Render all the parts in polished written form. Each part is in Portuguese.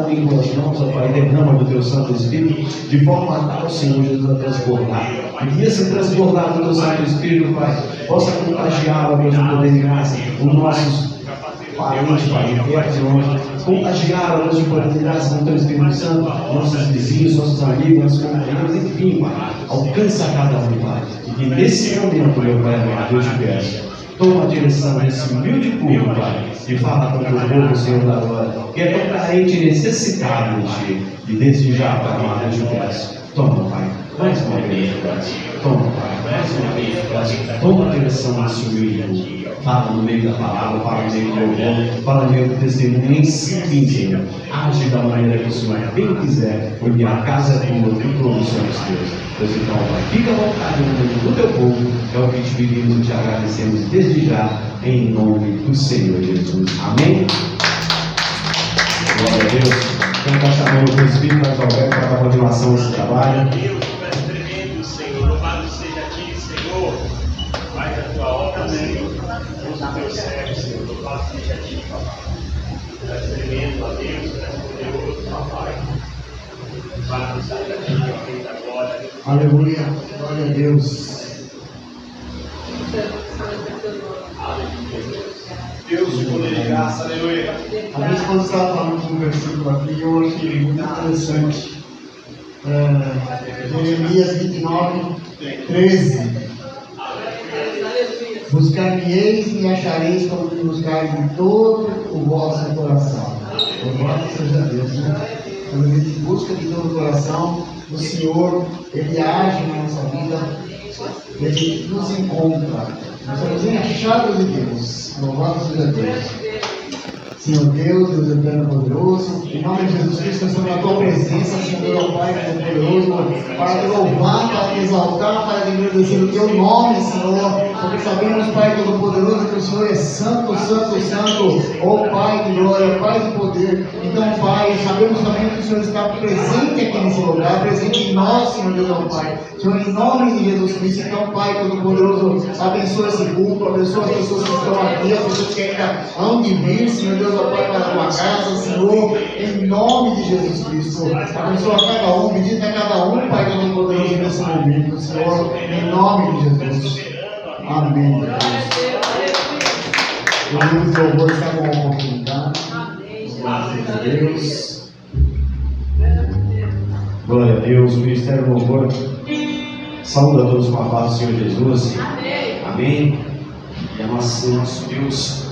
colocado em tuas mãos, ó Pai, derrama do teu Santo Espírito, de forma a tal, Senhor Jesus, a transbordar. E esse transbordar do teu Santo Espírito, Pai, possa contagiar, ó Deus, o poder de graça, os nossos parentes, Pai, perto e longe, contagiar, ó Deus, o poder de graça com o teu Espírito Santo, nossos vizinhos, nossos amigos, nossos companheiros, enfim, Pai, alcança cada um, Pai, e que nesse momento, meu Pai, eu te peço, toma a direção desse humilde povo, Pai, e fala com o teu povo, Senhor da glória, que é tão carente e necessitado de Ti, e desde já, Pai amado, eu te peço, toma, Pai, mais uma vez, toma, Pai, mais uma vez, toma a direção desse humilde povo. Fala no meio da palavra, fala no meio do louvor, fala no meio do testemunho, ensine, Senhor. Age da maneira que o Senhor bem quiser, porque a casa é tua e todos somos teus. Deus, então, Pai, fica à vontade no meio do teu povo, é o que te pedimos e te agradecemos desde já, em nome do Senhor Jesus. Amém? Glória a Deus. Quem está chamando o Espírito Santo Alberto para a continuação desse trabalho? Deus, tu és tremendo, Senhor. Louvado seja a Ti, Senhor. Faz a tua obra, Senhor. Usa o teu servo, Senhor. Louvado seja a Ti, papai. Tu és tremendo, ó Deus. Tu és poderoso, papai. Louvado seja a Ti, ó Rei da glória. Aleluia. Glória a Deus. Deus, o poder de graça, aleluia. A minha esposa estava falando de um versículo aqui e eu achei muito interessante. Jeremias 29, 13. Buscar-me-eis e me achareis quando me buscarem de todo o vosso coração. Louvado seja Deus, né? Quando a gente busca de todo o coração, o Senhor, Ele age na nossa vida, Ele nos encontra. Nós somos achados de Deus. Louvado seja Deus. Senhor Deus, Deus eterno poderoso, em nome de Jesus Cristo, nós estamos na tua presença, Senhor, Pai poderoso, para te louvar, para te exaltar, para te agradecer o teu nome, Senhor, porque sabemos, Pai Todo-Poderoso, que o Senhor é santo, santo, santo, ó Pai de glória, Pai de poder. Então, Pai, sabemos também que o Senhor está presente aqui nesse lugar, presente em nós, Senhor Deus, ó Pai. Senhor, em nome de Jesus Cristo, então, Pai Todo-Poderoso, abençoa esse culto, abençoa as pessoas que estão aqui, as pessoas que ainda hão de vir, Senhor Deus, ó Pai, para a tua casa, Senhor, em nome de Jesus Cristo. Abençoa cada um, visita cada um, Pai Todo-Poderoso, nesse momento, Senhor, em nome de Jesus. Amém. O livro de louvor está com a oportunidade. Glória a Deus. Glória a Deus. O Ministério do Louvor saúda a todos com a paz do Senhor Jesus. Amém. E a nosso Deus,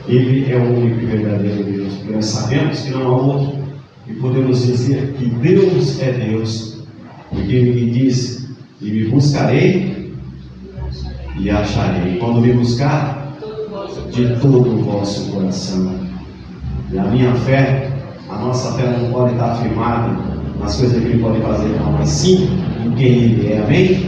Ele é o único e verdadeiro Deus. Nós sabemos que não há outro. E podemos dizer que Deus é Deus. Porque Ele diz: e me buscarei e acharei. Quando me buscar, de todo o vosso coração. E a minha fé, a nossa fé não pode estar firmada nas coisas que Ele pode fazer, não, mas sim em quem Ele é. Amém?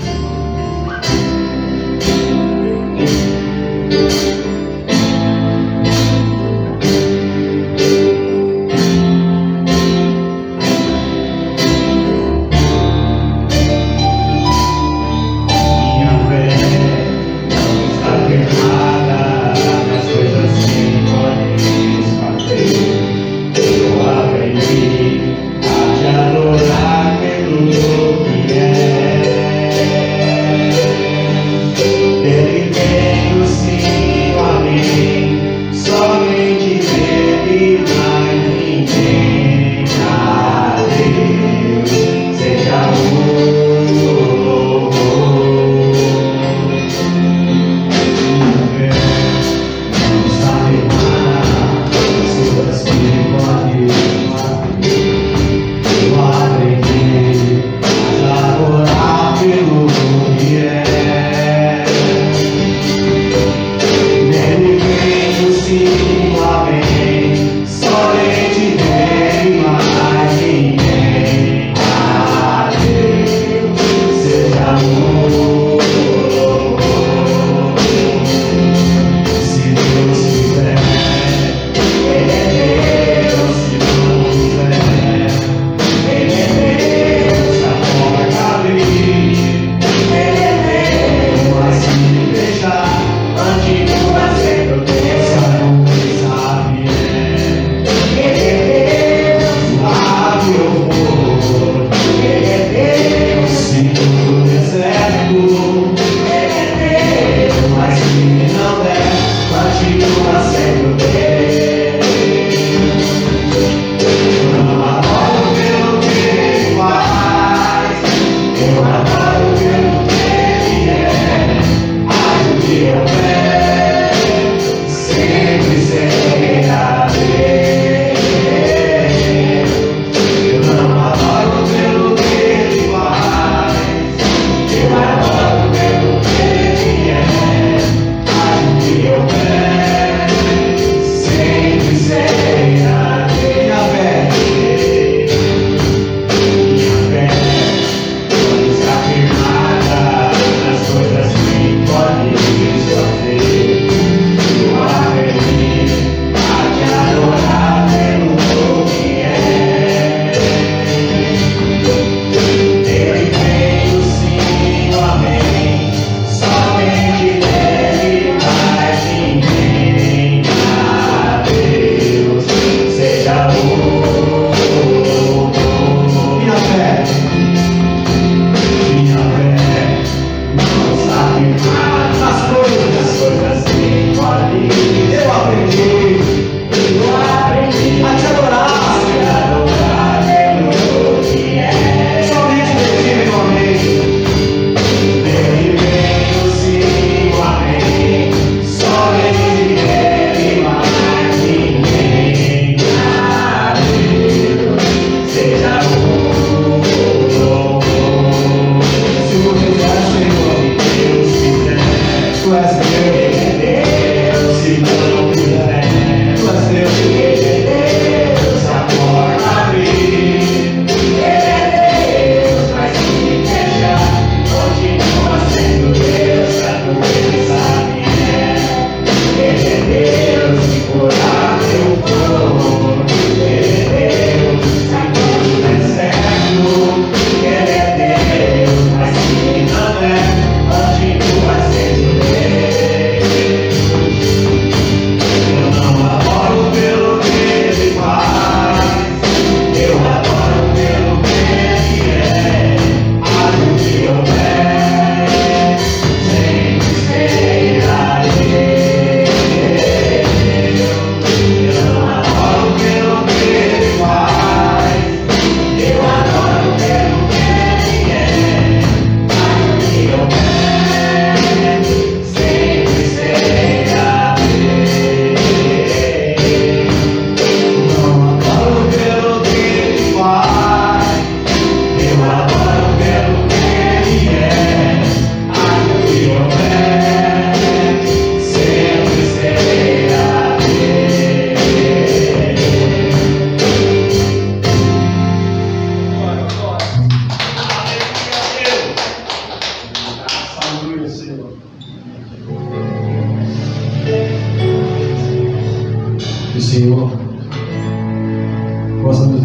Adorar pelo que é.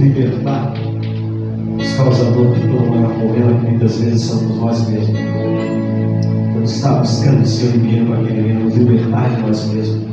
libertar, os causadores de todo o maior problema que muitas vezes somos nós mesmos. Quando está buscando o seu inimigo, para querer nos libertar de nós mesmos.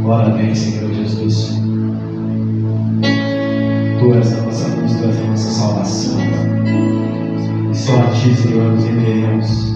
Ora bem, Senhor Jesus. Tu és a nossa luz, Tu és a nossa salvação. E só a Ti, Senhor, nos renderemos.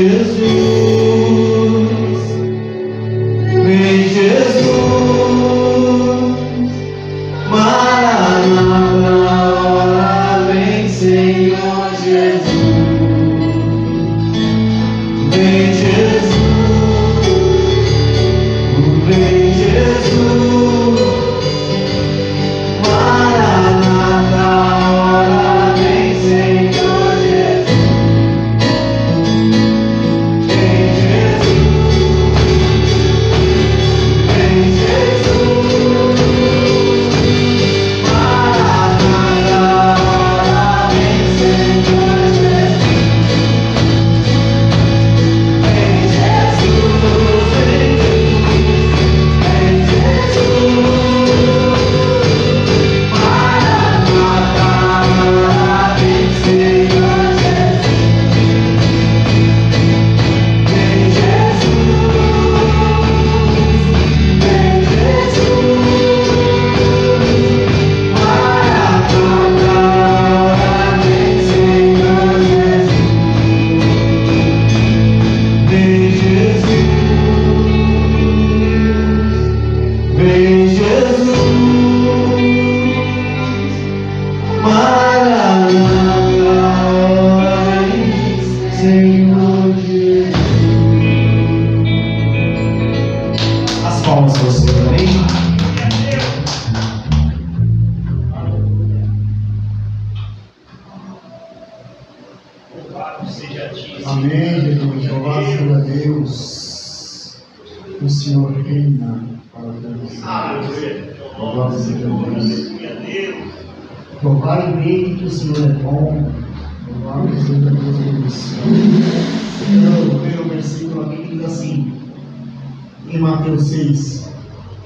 Jesus, vem Jesus, Maranata, hora vem Senhor Jesus, vem Jesus, vem Jesus, Maranata, hora vem Senhor Jesus, vem Jesus, vem Jesus, Maranata, hora vem Senhor Jesus, vem Jesus, vem Jesus, Maranata, hora vem Senhor Jesus, vem Jesus, vem Jesus, Maranata, hora vem Senhor Jesus, vem Jesus, vem Jesus, Maranata, hora vem Senhor Jesus. As palmas para o Senhor, amém? Louvado seja a ti, Senhor. Amém, Jesus. Louvado seja Deus. O Senhor reina para todos. Aleluia. Louvado seja Deus. Aleluia, Deus. Louvai bem que o Senhor é bom. Louvado seja Deus. O primeiro versículo aqui diz assim, em Mateus 6: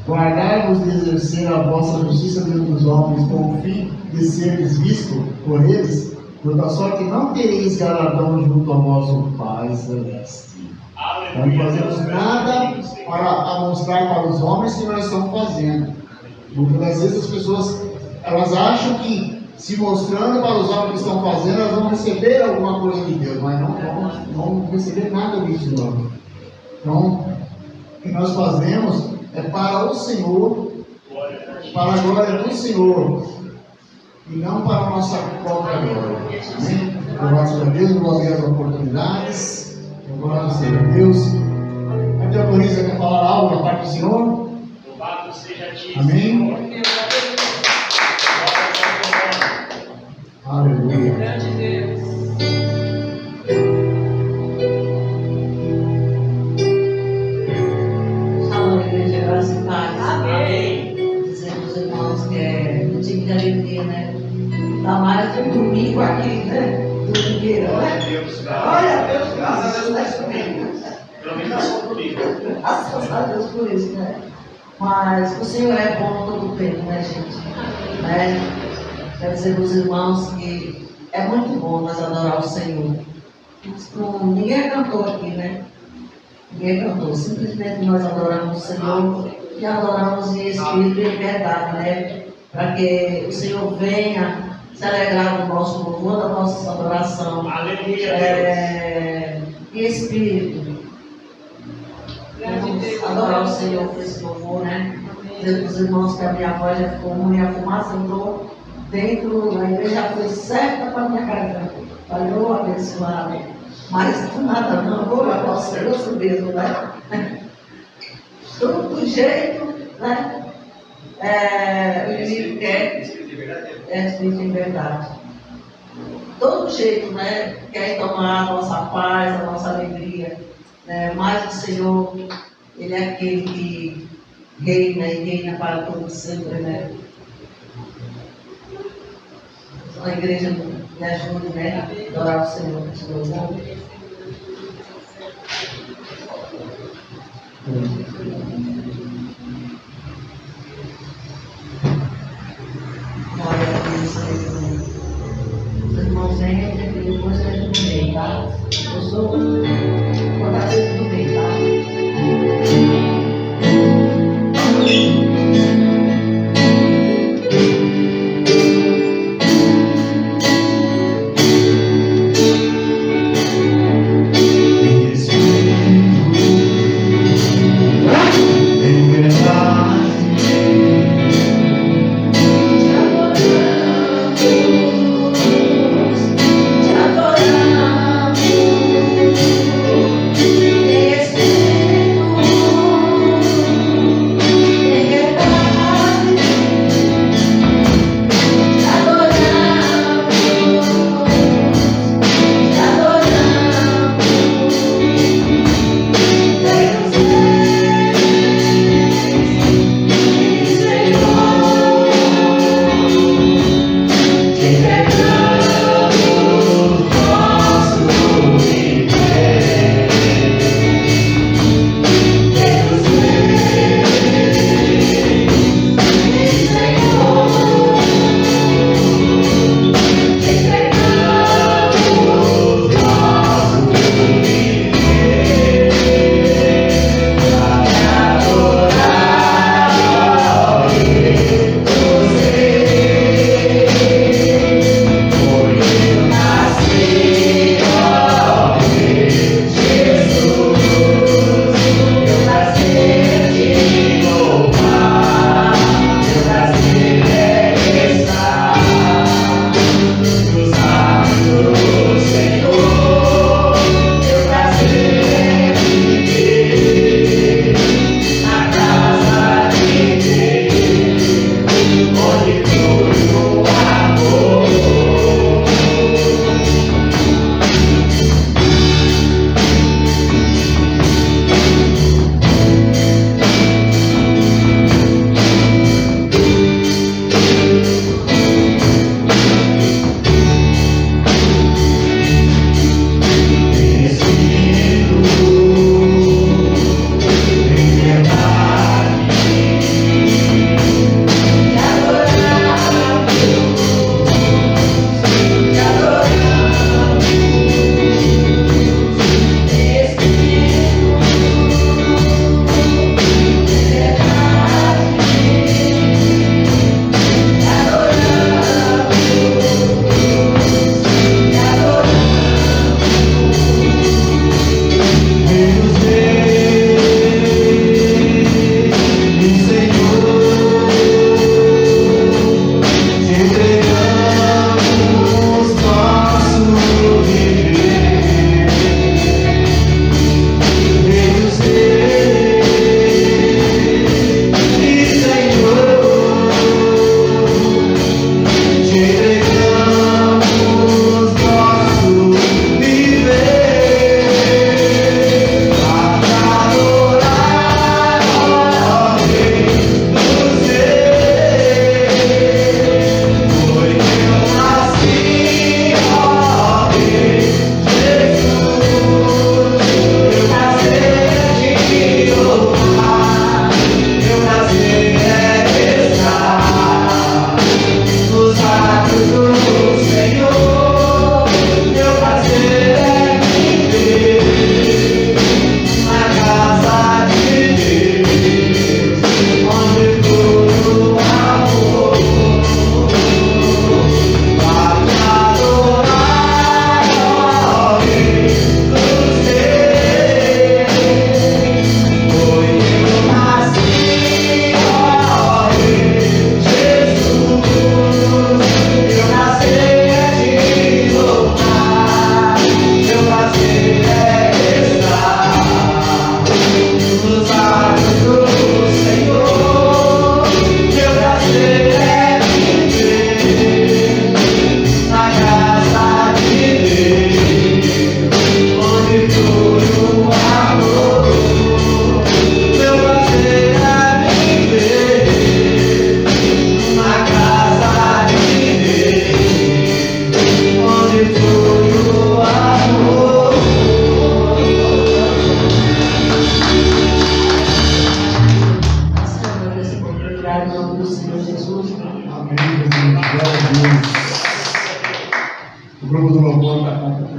Guardai-vos de exercer a vossa justiça diante dos homens, com o fim de seres vistos por eles, por da sorte não tereis galardão junto ao vosso Pai Celeste. Não Aleluia. fazemos nada para mostrar para os homens que nós estamos fazendo. Muitas das vezes as pessoas elas acham que se mostrando para os homens que estão fazendo, elas vão receber alguma coisa de Deus, mas não vão receber nada disso, não. Então, o que nós fazemos é para o Senhor, para a glória do Senhor, e não para a nossa própria glória. Amém? Louvado seja Deus, glória as oportunidades. Louvado seja Deus. A diaconisa quer falar algo da parte do Senhor? Louvado seja a ti, Amém? Senhor. Aleluia. Grande Deus. Salve, igreja, graça e paz. Amém. Dizer para os irmãos que é motivo de alegria, né? Ainda mais um domingo aqui, né? Domingueira, né? Deus, Olha, Deus, graças a Deus, está comigo. pelo menos a sua comigo. Graças a Deus por isso, né? Mas o Senhor é bom todo o tempo, né, gente? Né? Quero dizer para os irmãos que é muito bom nós adorar o Senhor. Ninguém cantou aqui, né? Ninguém cantou. Simplesmente nós adoramos o Senhor e adoramos em espírito e em verdade, né? Para que o Senhor venha se alegrar do nosso louvor, da nossa adoração. Aleluia, Em espírito. Vamos adorar o Senhor com esse louvor, né? Dizer para os irmãos que a minha voz já ficou ruim, a fumaça entrou dentro da igreja, já foi certa para a minha garganta. Falou, abençoado. Mas nada não, vou levar o Senhor isso mesmo, né? Todo jeito, né? O inimigo quer espírito em verdade. Todo jeito, né? Quer tomar a nossa paz, a nossa alegria. Né? Mas o Senhor, Ele é aquele que reina e reina para todos sempre, né? A igreja me ajude, né? A adorar o Senhor com esse louvor. Glória a Deus, aleluia. Os irmãos venham e depois a gente no meio, tá? Eu sou botar dentro do meio, tá?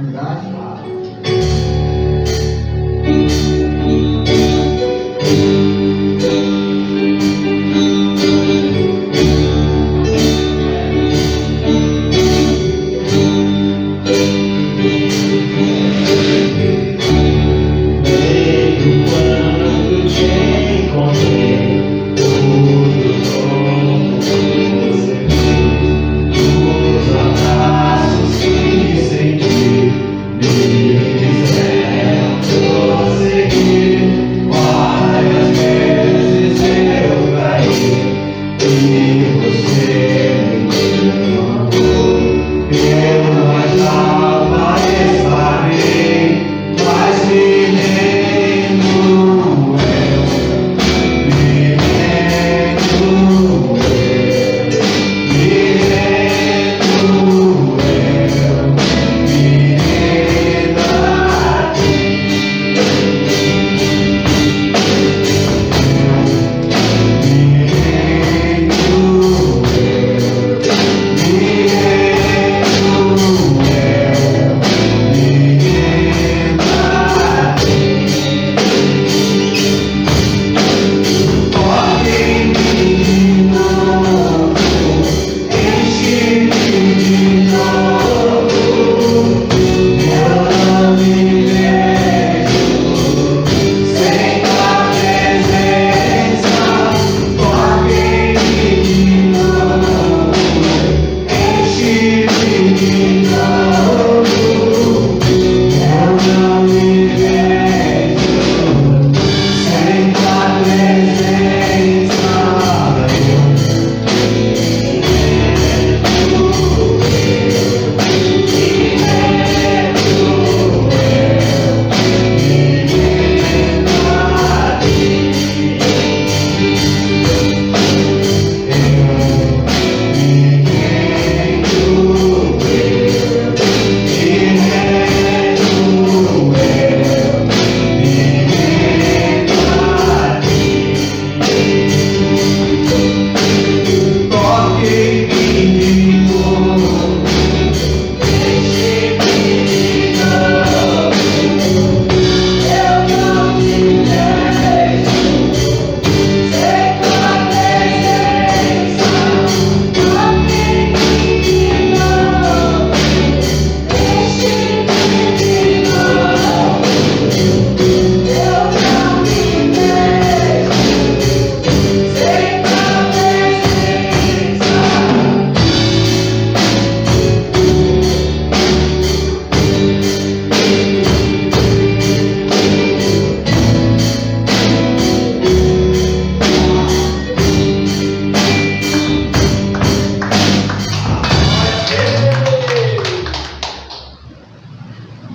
oportunidade.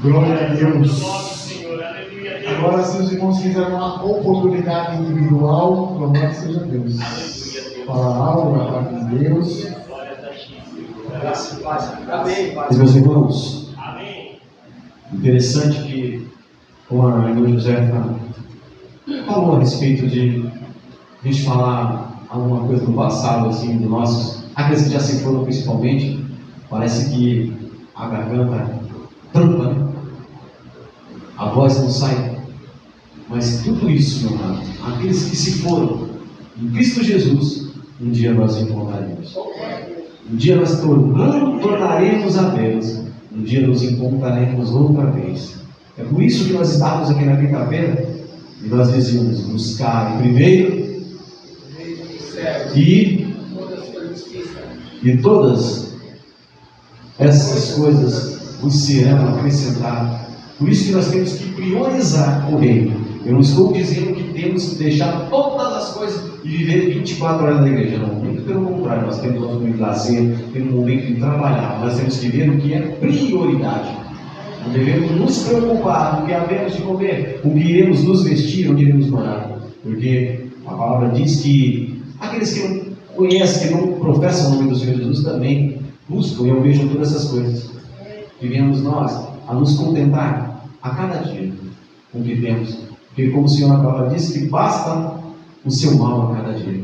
Glória a Deus. Nosso Senhor, aleluia, Deus. Agora, se os irmãos quiserem uma oportunidade individual, louvado seja Deus. Fala algo da parte de Deus. Glória a Ti, Senhor. Graça e paz. Amém. Mas, meus irmãos, Amém. interessante que, como a irmã José falou a respeito de a gente falar alguma coisa do passado, assim, do nossos, aqueles que já se foram principalmente, parece que a garganta tampa, né? A voz não sai. Mas tudo isso, meu amado, aqueles que se foram em Cristo Jesus, um dia nós encontraremos. Um dia nós tornaremos a Deus. Um dia nos encontraremos outra vez. É por isso que nós estávamos aqui na quinta-feira e nós dizíamos: buscar primeiro e todas essas coisas vos serão acrescentadas. Por isso que nós temos que priorizar o reino. Eu não estou dizendo que temos que deixar todas as coisas e viver 24 horas na igreja, não. Muito pelo contrário, nós temos um momento de lazer, temos um momento de trabalhar. Nós temos que ver o que é prioridade. Não devemos nos preocupar com o que havemos de comer, com o que iremos nos vestir, onde iremos morar. Porque a palavra diz que aqueles que não conhecem, que não professam o nome do Senhor Jesus também buscam e almejam todas essas coisas. Devemos nós a nos contentar a cada dia com o que temos. Porque como o Senhor na palavra diz que basta o seu mal a cada dia.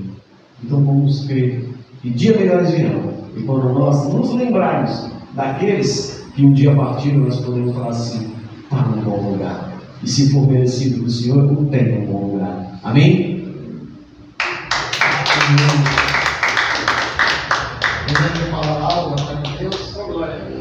Então vamos crer que dias melhores virão. E quando nós nos lembrarmos daqueles que E um dia partindo nós podemos falar assim: está num bom lugar. E se for merecido do Senhor, não tem um bom lugar. Amém? Alguém quer falar algo acerca de Deus? Glória.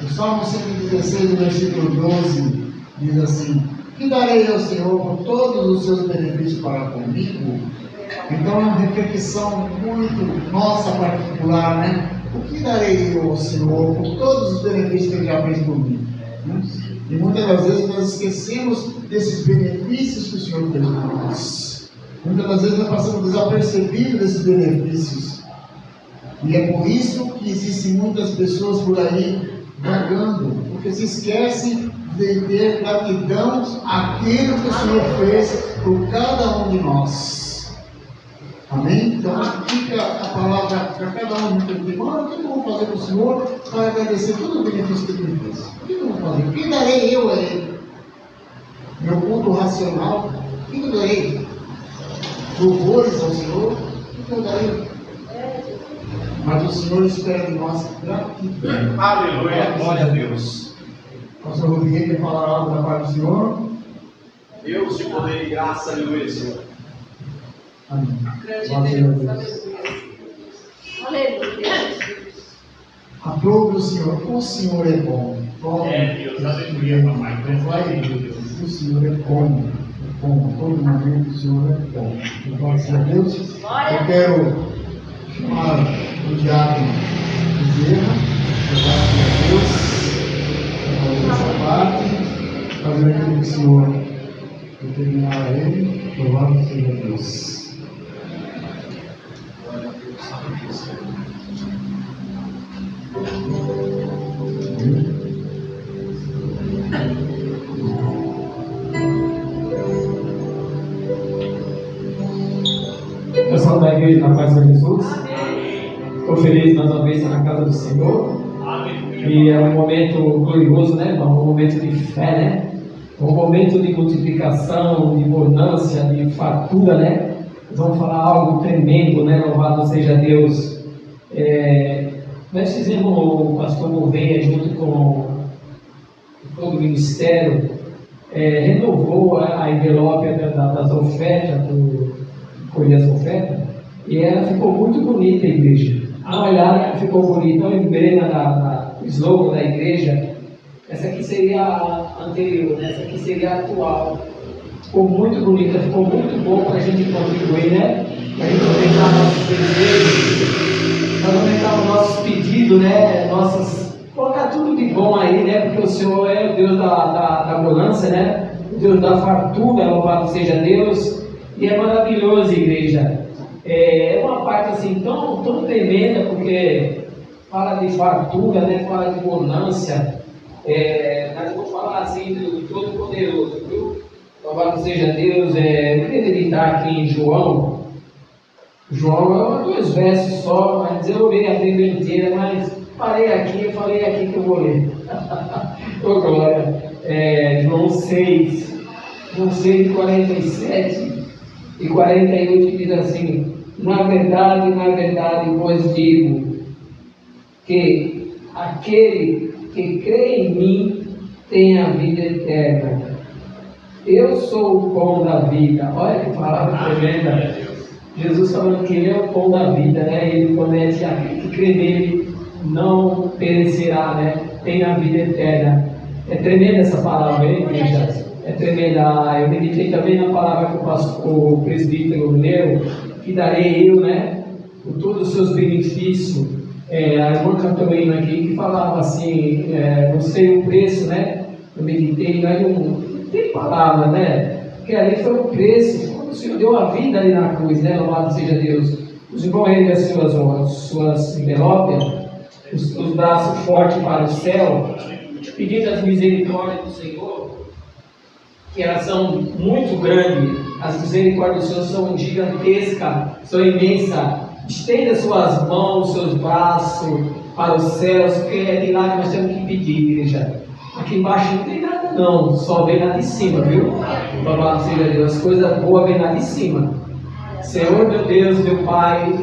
O Salmo 116, no versículo 12, diz assim: que darei ao Senhor por todos os seus benefícios para comigo? Então é uma reflexão muito nossa particular, né? O que darei eu ao Senhor por todos os benefícios que Ele já fez por mim? Né? E muitas das vezes nós esquecemos desses benefícios que o Senhor fez por nós. Muitas das vezes nós passamos desapercebidos desses benefícios. E é por isso que existem muitas pessoas por aí vagando, porque se esquecem de ter gratidão àquilo que o Senhor fez por cada um de nós. Amém? Então fica a palavra para cada um de nós. Mano, o que eu vou fazer para o Senhor para agradecer todo o benefício que Ele fez? O que eu vou fazer? O que darei eu a Ele? Meu ponto racional, o que eu darei? Louvores ao Senhor, o que eu darei? Mas o Senhor espera de nós gratidão. Aleluia, glória a Deus. Pastor Rodrigo quer falar algo da parte do Senhor? Deus de poder e graça, aleluia, Senhor. Amém. Grande Glória a Deus, Deus. aleluia. Aleluia, Jesus. Aprove o Senhor é bom. Deus, aleluia, papai. Glória a Deus. O Senhor é bom. É bom. Todo momento o Senhor é bom. Glória a Deus. Eu quero chamar o diácono Bezerra, graças a Deus, para fazer essa parte, fazer aquilo que o Senhor determinar a ele. Louvado seja Deus. Pessoal da igreja na paz de Jesus, estou feliz mais uma vez na casa do Senhor. E é um momento glorioso, né? Um momento de fé, né? Um momento de multiplicação, de abundância, de fartura, né? Nós vamos falar algo tremendo, né? Louvado seja Deus. Nós fizemos, o pastor Gouveia, junto com todo o ministério, renovou a envelope das ofertas, colher as ofertas, e ela ficou muito bonita, a igreja. Dá uma olhada, ficou bonita. O emblema o slogan da igreja, essa aqui seria a anterior, né? Essa aqui seria a atual. Ficou muito bonita, ficou muito bom para a gente contribuir, né? Para a gente aumentar nossos desejos, para aumentar o nosso pedido, né? Colocar tudo de bom aí, né? Porque o Senhor é o Deus da abundância, né? O Deus da fartura, louvado seja Deus. E é maravilhoso, igreja. É uma parte assim tão tremenda, porque fala de fartura, né? Fala de abundância. Mas eu vou falar assim do Todo-Poderoso, viu? Louvado seja Deus. Eu queria editar aqui em João. João é 2 versos só, mas eu olhei a Bíblia inteira, mas parei aqui, eu falei aqui que eu vou ler. Ô glória. João 6, 47 e 48 diz assim: na verdade vos digo que aquele que crê em mim tem a vida eterna. Eu sou o pão da vida. Olha que palavra tremenda. Jesus falando que Ele é o pão da vida, né? Ele promete: aquele que crê nele não perecerá, né? Tem a vida eterna. É tremenda essa palavra, hein, igreja? É tremenda. Eu meditei também na palavra que o presbítero leu, que darei eu, né? Por todos os seus benefícios. A irmã cantou hino aqui que falava assim, não sei o preço, né? Eu meditei, mas não tem palavra, né? Porque ali foi o preço, quando o Senhor deu a vida ali na cruz, né? Louvado seja Deus. Os irmãos erguem suas envelopes, os braços fortes para o céu, pedindo as misericórdias do Senhor, que elas são muito grandes. As misericórdias do Senhor são gigantescas, são imensas. Estenda suas mãos, seus braços para os céus, porque é de lá que nós temos que pedir, igreja. Aqui embaixo não tem nada não, só vem lá de cima, viu? Louvado seja Deus, as coisas boas vêm lá de cima. Senhor meu Deus, meu Pai,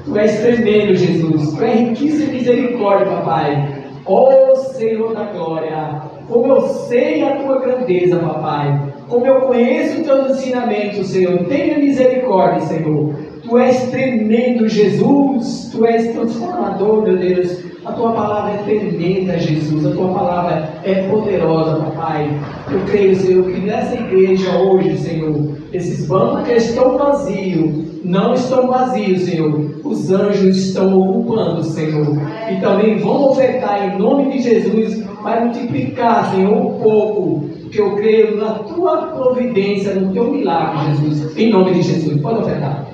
Tu és tremendo, Jesus, Tu és riquíssimo em misericórdia, Papai. Ó Senhor da glória, como eu sei a Tua grandeza, Papai, como eu conheço os Teus ensinamentos, Senhor, tenha misericórdia, Senhor. Tu és tremendo, Jesus, Tu és transformador, meu Deus. A Tua palavra é tremenda, Jesus. A Tua palavra é poderosa, Papai. Eu creio, Senhor, que nessa igreja hoje, Senhor, esses bancos que estão vazios, não estão vazios, Senhor. Os anjos estão ocupando, Senhor. E também vão ofertar em nome de Jesus, para multiplicar, Senhor, um pouco. Porque eu creio na Tua providência, no Teu milagre, Jesus. Em nome de Jesus. Pode ofertar.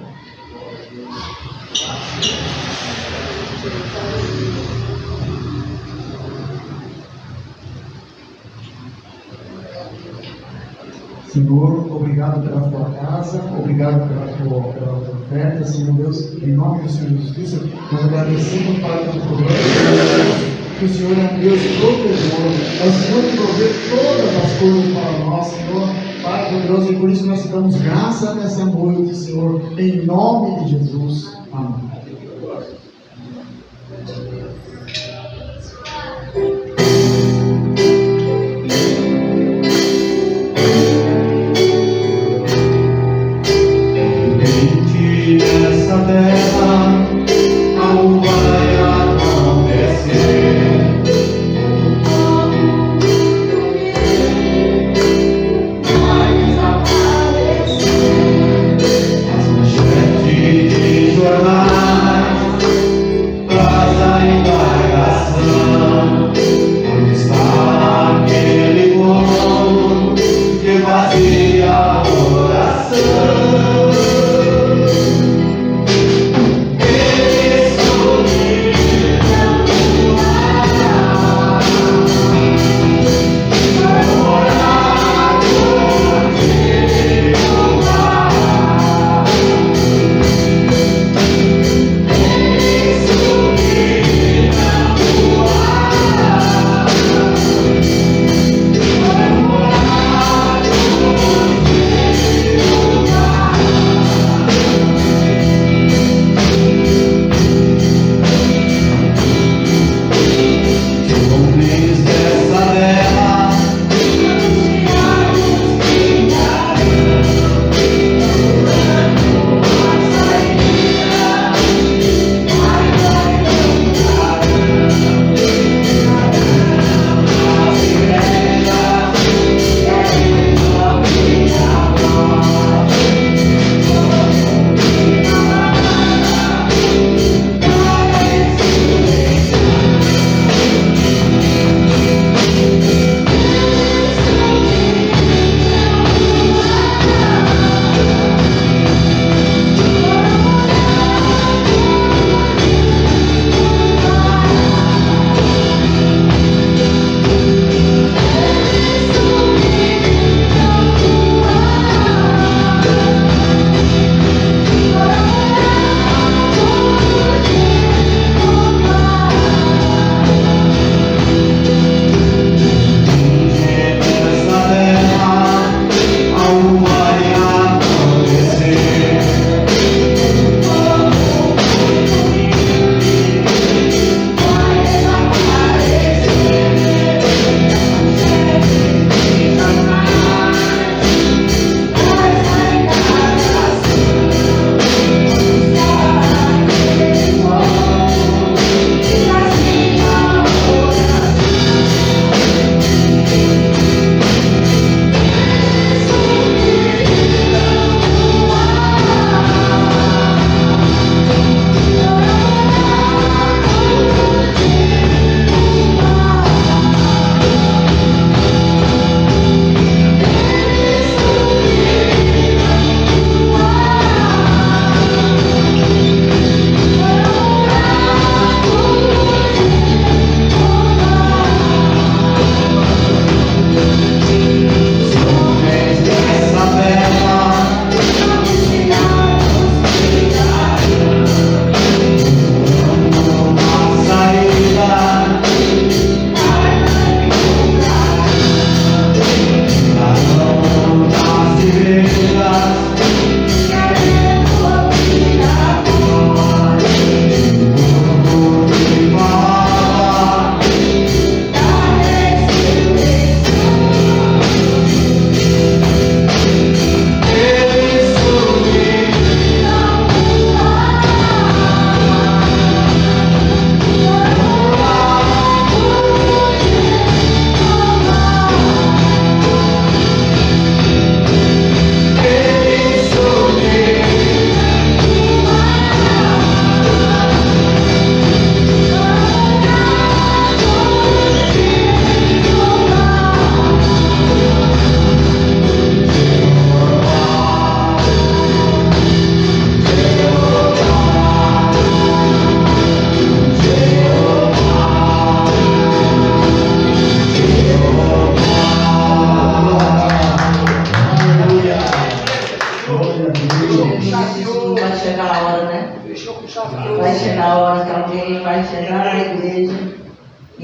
Senhor, obrigado pela Tua casa, obrigado pela tua oferta, Senhor Deus, em nome do Senhor Jesus Cristo, nós agradecemos para o Teu programa, que o Senhor é um Deus provedor, é o Senhor que provê todas as coisas para nós, Senhor, Pai poderoso, e por isso nós te damos graça nessa noite, Senhor, em nome de Jesus. Amém. Nessa terra não vai acontecer.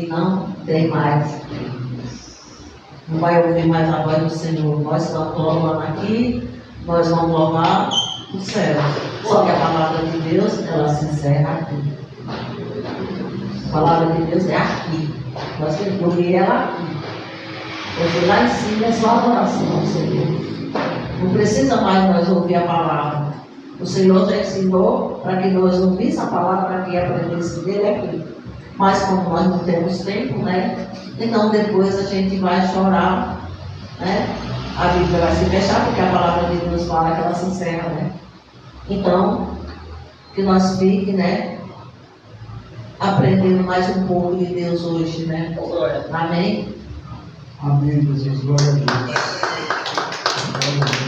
que não tem mais. Não vai ouvir mais a voz do Senhor. Nós estamos louvando aqui, nós vamos louvar o céu. Só que a palavra de Deus, ela se encerra aqui. A palavra de Deus é aqui. Nós temos que ouvir ela aqui. Porque lá em cima é só adoração ao Senhor. Não precisa mais nós ouvir a palavra. O Senhor já ensinou para que nós ouvíssemos a palavra, para que aprendesse dele aqui. Mas como nós não temos tempo, né? Então depois a gente vai chorar, né? A Bíblia vai se fechar, porque a palavra de Deus fala que ela se encerra, né? Então, que nós fiquem, né? Aprendendo mais um pouco de Deus hoje, né? Amém? Amém, Jesus. Glória a Deus. Glória a Deus.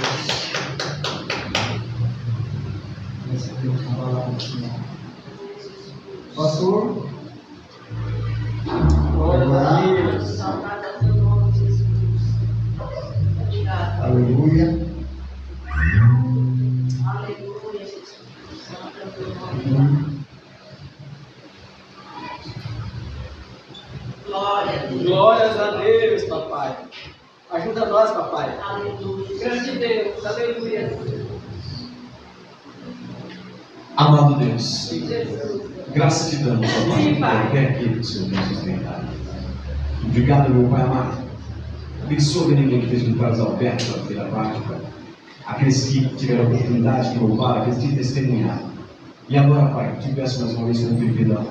Essa aqui é uma palavra do Senhor. Pastor? Glória a Deus. Saudade ao teu nome, Jesus. Obrigado. Aleluia. Aleluia, Jesus. Santo é o teu nome. Glória a Deus. Glórias a Deus, papai. Ajuda nós, papai. Aleluia. Grande Deus, aleluia. Amado Deus, Jesus. graças te damos, ó Pai, Sim, Pai. porque é aquilo que o Senhor tem sustentado. Obrigado, meu Pai amado. Abençoa ninguém que fez um caso aberto para ter a parte, Pai. Aqueles que tiveram a oportunidade de louvar, aqueles que testemunharam. E agora, Pai, te peço mais uma vez com perdão.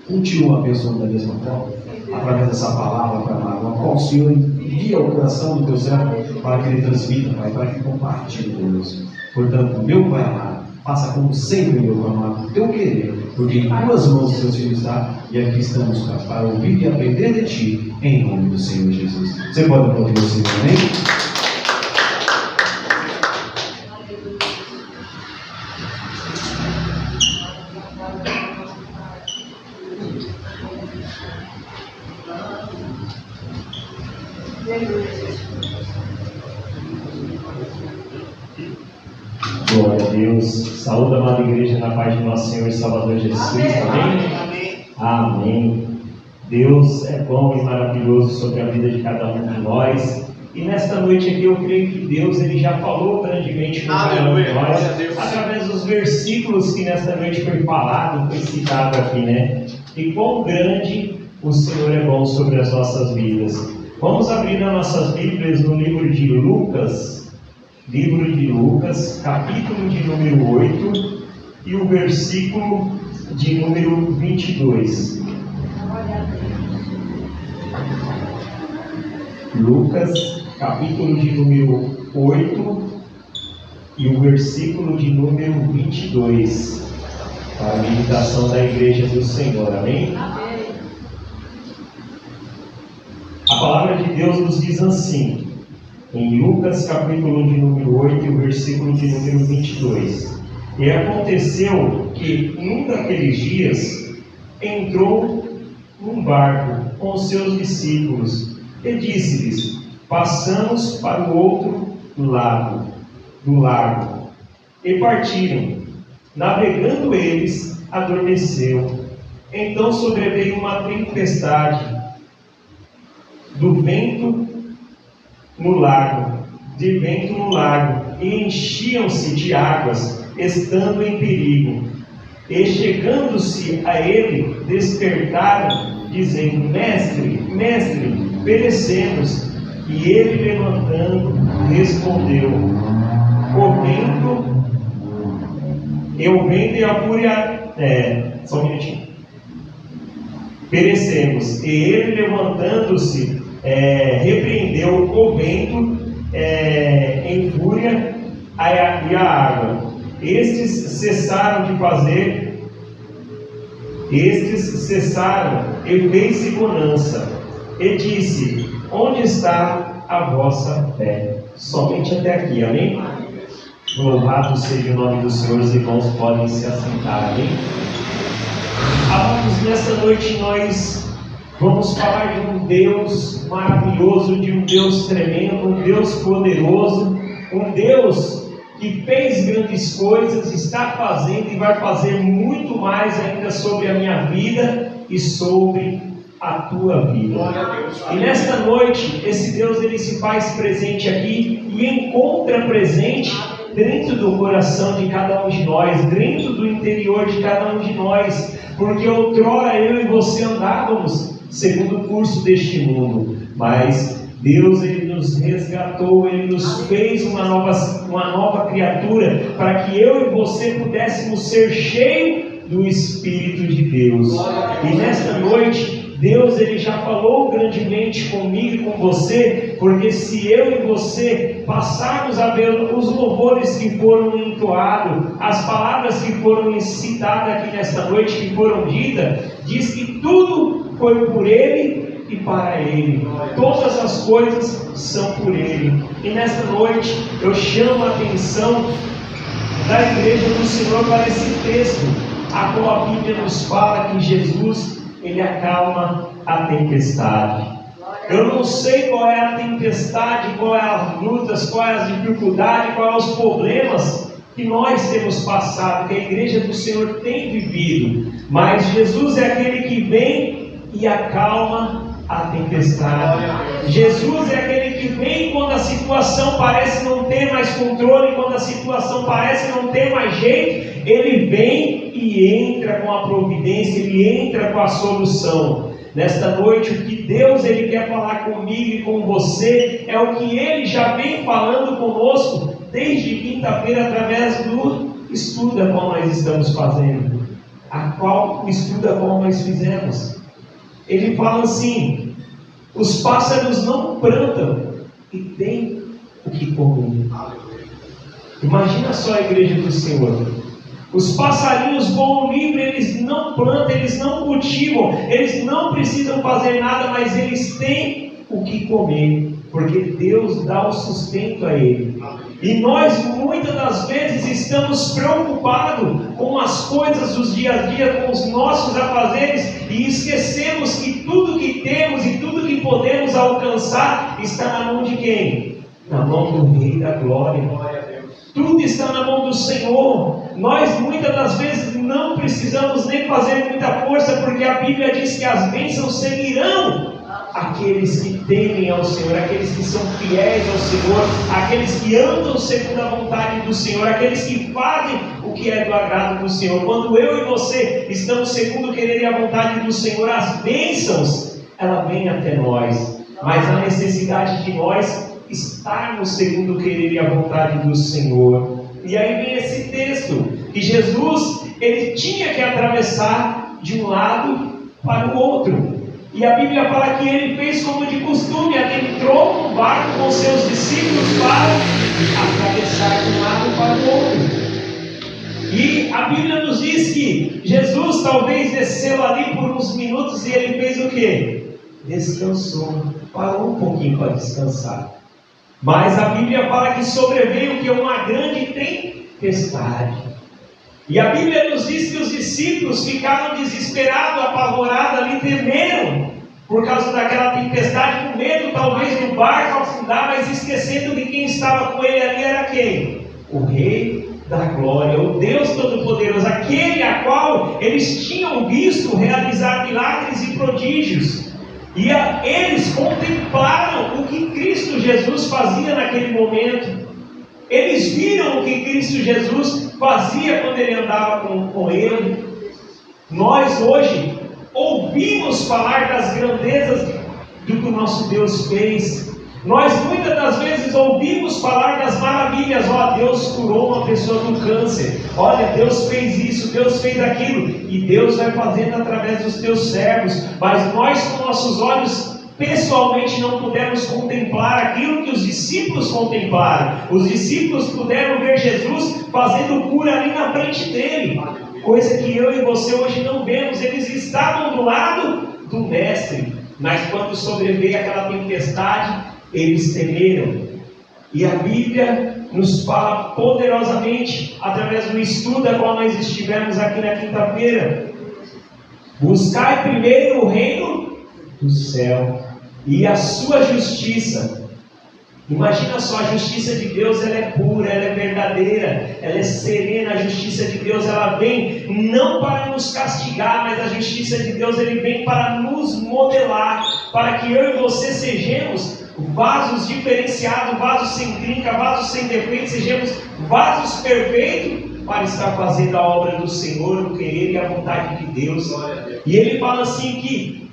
Continua abençoando da mesma forma, através dessa palavra, Pai amado, a qual o Senhor envia ao coração do teu servo para que ele transmita, Pai, para que compartilhe conosco. Portanto, meu Pai amado, faça como sempre, meu Pai amado, teu querer, porque em tuas mãos o Teu Filho está, e aqui estamos, Pai, para ouvir e aprender de Ti, em nome do Senhor Jesus. Você pode aplaudir o Senhor, amém? Glória a Deus. Saúde a amada igreja na paz de nosso Senhor e Salvador Jesus Cristo. Amém? Amém. Deus é bom e maravilhoso sobre a vida de cada um de nós. E nesta noite aqui eu creio que Deus ele já falou grandemente com cada um de nós, através dos versículos que nesta noite foi falado, foi citado aqui, né? E quão grande o Senhor é bom sobre as nossas vidas. Vamos abrir as nossas Bíblias no livro de Lucas, capítulo de número 8 e o versículo de número 22. Lucas, capítulo de número 8 e o versículo de número 22, para a meditação da igreja do Senhor, amém? A palavra de Deus nos diz assim, em Lucas, capítulo de número 8 e o versículo de número 22. E aconteceu que, num daqueles dias, entrou num barco com os seus discípulos e disse-lhes: passamos para o outro lado do lago. E partiram. Navegando eles, adormeceu. Então sobreveio uma tempestade de vento no lago, e enchiam-se de águas, estando em perigo. E chegando-se a ele, despertaram, dizendo: Mestre, perecemos. E ele, levantando, respondeu: o vento e a fúria... só um minutinho. Perecemos. E ele, levantando-se, repreendeu o vento em fúria e a água. Estes cessaram e fez-se bonança. E disse: onde está a vossa fé? Somente até aqui, amém? Louvado seja o nome do Senhor. Os irmãos podem se assentar, amém? Amados, nessa noite nós vamos falar de um Deus maravilhoso, de um Deus tremendo, um Deus poderoso, um Deus que fez grandes coisas, está fazendo e vai fazer muito mais ainda sobre a minha vida e sobre a tua vida. E nesta noite, esse Deus ele se faz presente aqui e encontra presente dentro do coração de cada um de nós, dentro do interior de cada um de nós, porque outrora eu e você andávamos segundo o curso deste mundo, mas Deus ele nos resgatou, ele nos fez uma nova criatura, para que eu e você pudéssemos ser cheios do Espírito de Deus. E nesta noite, Deus ele já falou grandemente comigo e com você, porque se eu e você passarmos a ver os louvores que foram entoados, as palavras que foram citadas aqui nesta noite, que foram ditas, diz que tudo foi por Ele e para Ele. Todas as coisas são por Ele. E nesta noite eu chamo a atenção da igreja do Senhor para esse texto, a qual a Bíblia nos fala que Jesus ele acalma a tempestade. Eu não sei qual é a tempestade, qual é as lutas, qual é as dificuldades, qual é os problemas que nós temos passado, que a igreja do Senhor tem vivido, mas Jesus é aquele que vem e acalma a tempestade. Jesus é aquele que vem quando a situação parece não ter mais controle, quando a situação parece não ter mais jeito, ele vem e entra com a providência, ele entra com a solução. Nesta noite, o que Deus ele quer falar comigo e com você é o que ele já vem falando conosco desde quinta-feira, através do estudo a qual nós estamos fazendo, o estudo a qual nós fizemos. Ele fala assim: os pássaros não plantam e têm o que comer. Imagina só a igreja do Senhor. Os passarinhos voam livre, eles não plantam, eles não cultivam, eles não precisam fazer nada, mas eles têm o que comer, porque Deus dá o sustento a ele. E nós muitas das vezes estamos preocupados com as coisas dos dia a dia, com os nossos afazeres, e esquecemos que tudo que temos e tudo que podemos alcançar está na mão de quem? Na mão do Rei da Glória. Tudo está na mão do Senhor. Nós muitas das vezes não precisamos nem fazer muita força, porque a Bíblia diz que as bênçãos seguirão aqueles que temem ao Senhor, aqueles que são fiéis ao Senhor, aqueles que andam segundo a vontade do Senhor, aqueles que fazem o que é do agrado do Senhor. Quando eu e você estamos segundo o querer e a vontade do Senhor, as bênçãos, ela vem até nós, mas a necessidade de nós estarmos segundo o querer e a vontade do Senhor. E aí vem esse texto, que Jesus, ele tinha que atravessar de um lado para o outro. E a Bíblia fala que ele fez como de costume, adentrou num barco com seus discípulos para atravessar de um lado para o outro. E a Bíblia nos diz que Jesus talvez desceu ali por uns minutos e ele fez o quê? Descansou, parou um pouquinho para descansar. Mas a Bíblia fala que sobreveio que uma grande tempestade. E a Bíblia nos diz que os discípulos ficaram desesperados, apavorados ali, temeram por causa daquela tempestade, com medo talvez do barco afundar, mas esquecendo que quem estava com ele ali era quem? O Rei da Glória, o Deus Todo-Poderoso, aquele a qual eles tinham visto realizar milagres e prodígios. E eles contemplaram o que Cristo Jesus fazia naquele momento. Eles viram o que Cristo Jesus fazia quando ele andava com ele. Nós hoje ouvimos falar das grandezas do que o nosso Deus fez. Nós muitas das vezes ouvimos falar das maravilhas. Deus curou uma pessoa do câncer. Olha, Deus fez isso, Deus fez aquilo. E Deus vai fazendo através dos teus servos. Mas nós com nossos olhos pessoalmente não pudemos contemplar aquilo que os discípulos contemplaram. Os discípulos puderam ver Jesus fazendo cura ali na frente dele, coisa que eu e você hoje não vemos. Eles estavam do lado do mestre, mas quando sobreveio aquela tempestade, eles temeram. E a Bíblia nos fala poderosamente, através do estudo a qual nós estivemos aqui na quinta-feira: buscai primeiro o reino do céu e a sua justiça. Imagina só, a justiça de Deus, ela é pura, ela é verdadeira, ela é serena. A justiça de Deus, ela vem não para nos castigar, mas a justiça de Deus, ele vem para nos modelar. para que eu e você sejamos vasos diferenciados, vasos sem trinca, vasos sem defeito, sejamos vasos perfeitos para estar fazendo a obra do Senhor, o querer e a vontade de Deus. E ele fala assim que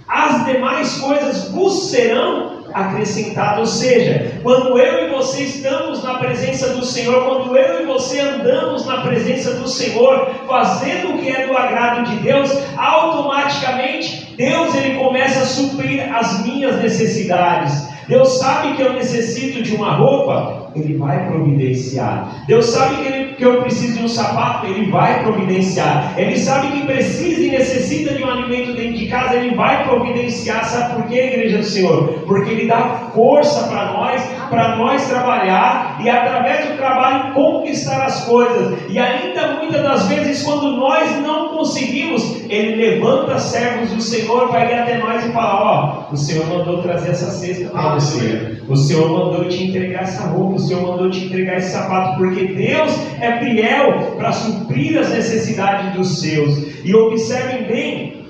as demais coisas vos serão acrescentadas, ou seja, quando eu e você estamos na presença do Senhor, quando eu e você andamos na presença do Senhor, fazendo o que é do agrado de Deus, automaticamente Deus ele começa a suprir as minhas necessidades. Deus sabe que eu necessito de uma roupa, Ele vai providenciar. Deus sabe que eu preciso de um sapato, Ele vai providenciar. Ele sabe que precisa e necessita de um alimento dentro de casa, Ele vai providenciar. Sabe por quê, igreja do Senhor? Porque Ele dá força para nós trabalhar e através do trabalho conquistar as coisas. E ainda muitas das vezes, quando nós não conseguimos, Ele levanta servos do Senhor para ir até nós e falar: ó, o Senhor mandou trazer essa cesta para você, o Senhor mandou te entregar essa roupa, o Senhor mandou te entregar esse sapato, porque Deus é fiel para suprir as necessidades dos seus. E observem bem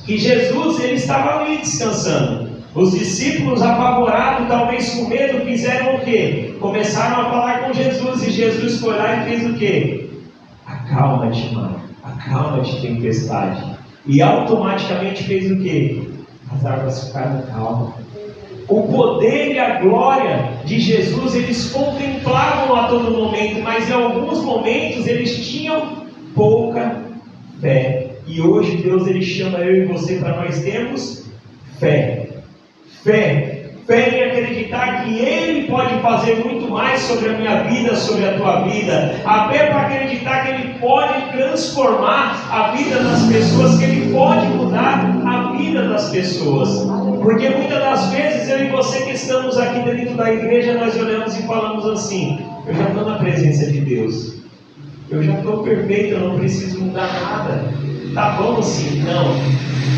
que Jesus ele estava ali descansando. Os discípulos, apavorados, talvez com medo, fizeram o quê? Começaram a falar com Jesus, e Jesus foi lá e fez o quê? Acalma-te, mano, acalma-te, tempestade. E automaticamente fez o quê? As águas ficaram calmas. O poder e a glória de Jesus, eles contemplavam a todo momento, mas em alguns momentos eles tinham pouca fé. E hoje Deus ele chama eu e você para nós termos fé. Fé em acreditar que Ele pode fazer muito mais sobre a minha vida, sobre a tua vida. A fé para acreditar que Ele pode transformar a vida das pessoas, que Ele pode mudar a vida das pessoas. Porque muitas das vezes eu e você que estamos aqui dentro da igreja, nós olhamos e falamos assim: eu já estou na presença de Deus, eu já estou perfeito, eu não preciso mudar nada, tá bom assim? Não,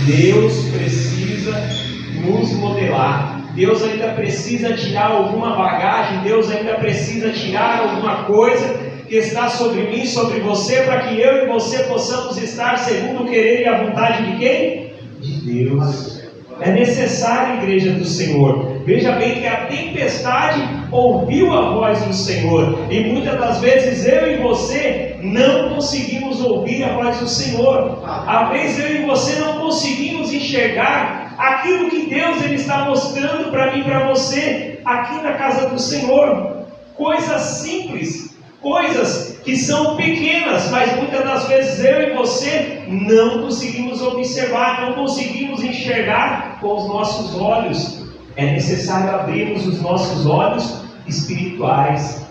Deus precisa nos modelar. Deus ainda precisa tirar alguma bagagem, Deus ainda precisa tirar alguma coisa que está sobre mim, sobre você, para que eu e você possamos estar segundo o querer e a vontade de quem? De Deus. É necessário, igreja do Senhor. Veja bem que a tempestade ouviu a voz do Senhor, e muitas das vezes eu e você não conseguimos ouvir a voz do Senhor. Às vezes eu e você não conseguimos enxergar aquilo que Deus ele está mostrando para mim e para você aqui na casa do Senhor. Coisas simples, coisas que são pequenas, mas muitas das vezes eu e você não conseguimos observar, não conseguimos enxergar com os nossos olhos. É necessário abrirmos os nossos olhos espirituais.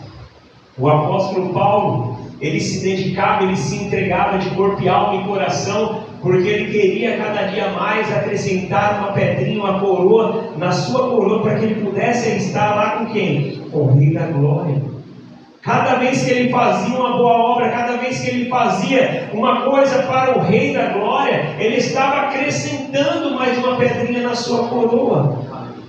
O apóstolo Paulo, ele se dedicava, ele se entregava de corpo e alma e coração, porque ele queria cada dia mais acrescentar uma pedrinha, uma coroa na sua coroa, para que ele pudesse estar lá com quem? Com o Rei da Glória. Cada vez que ele fazia uma boa obra, cada vez que ele fazia uma coisa para o Rei da Glória, ele estava acrescentando mais uma pedrinha na sua coroa.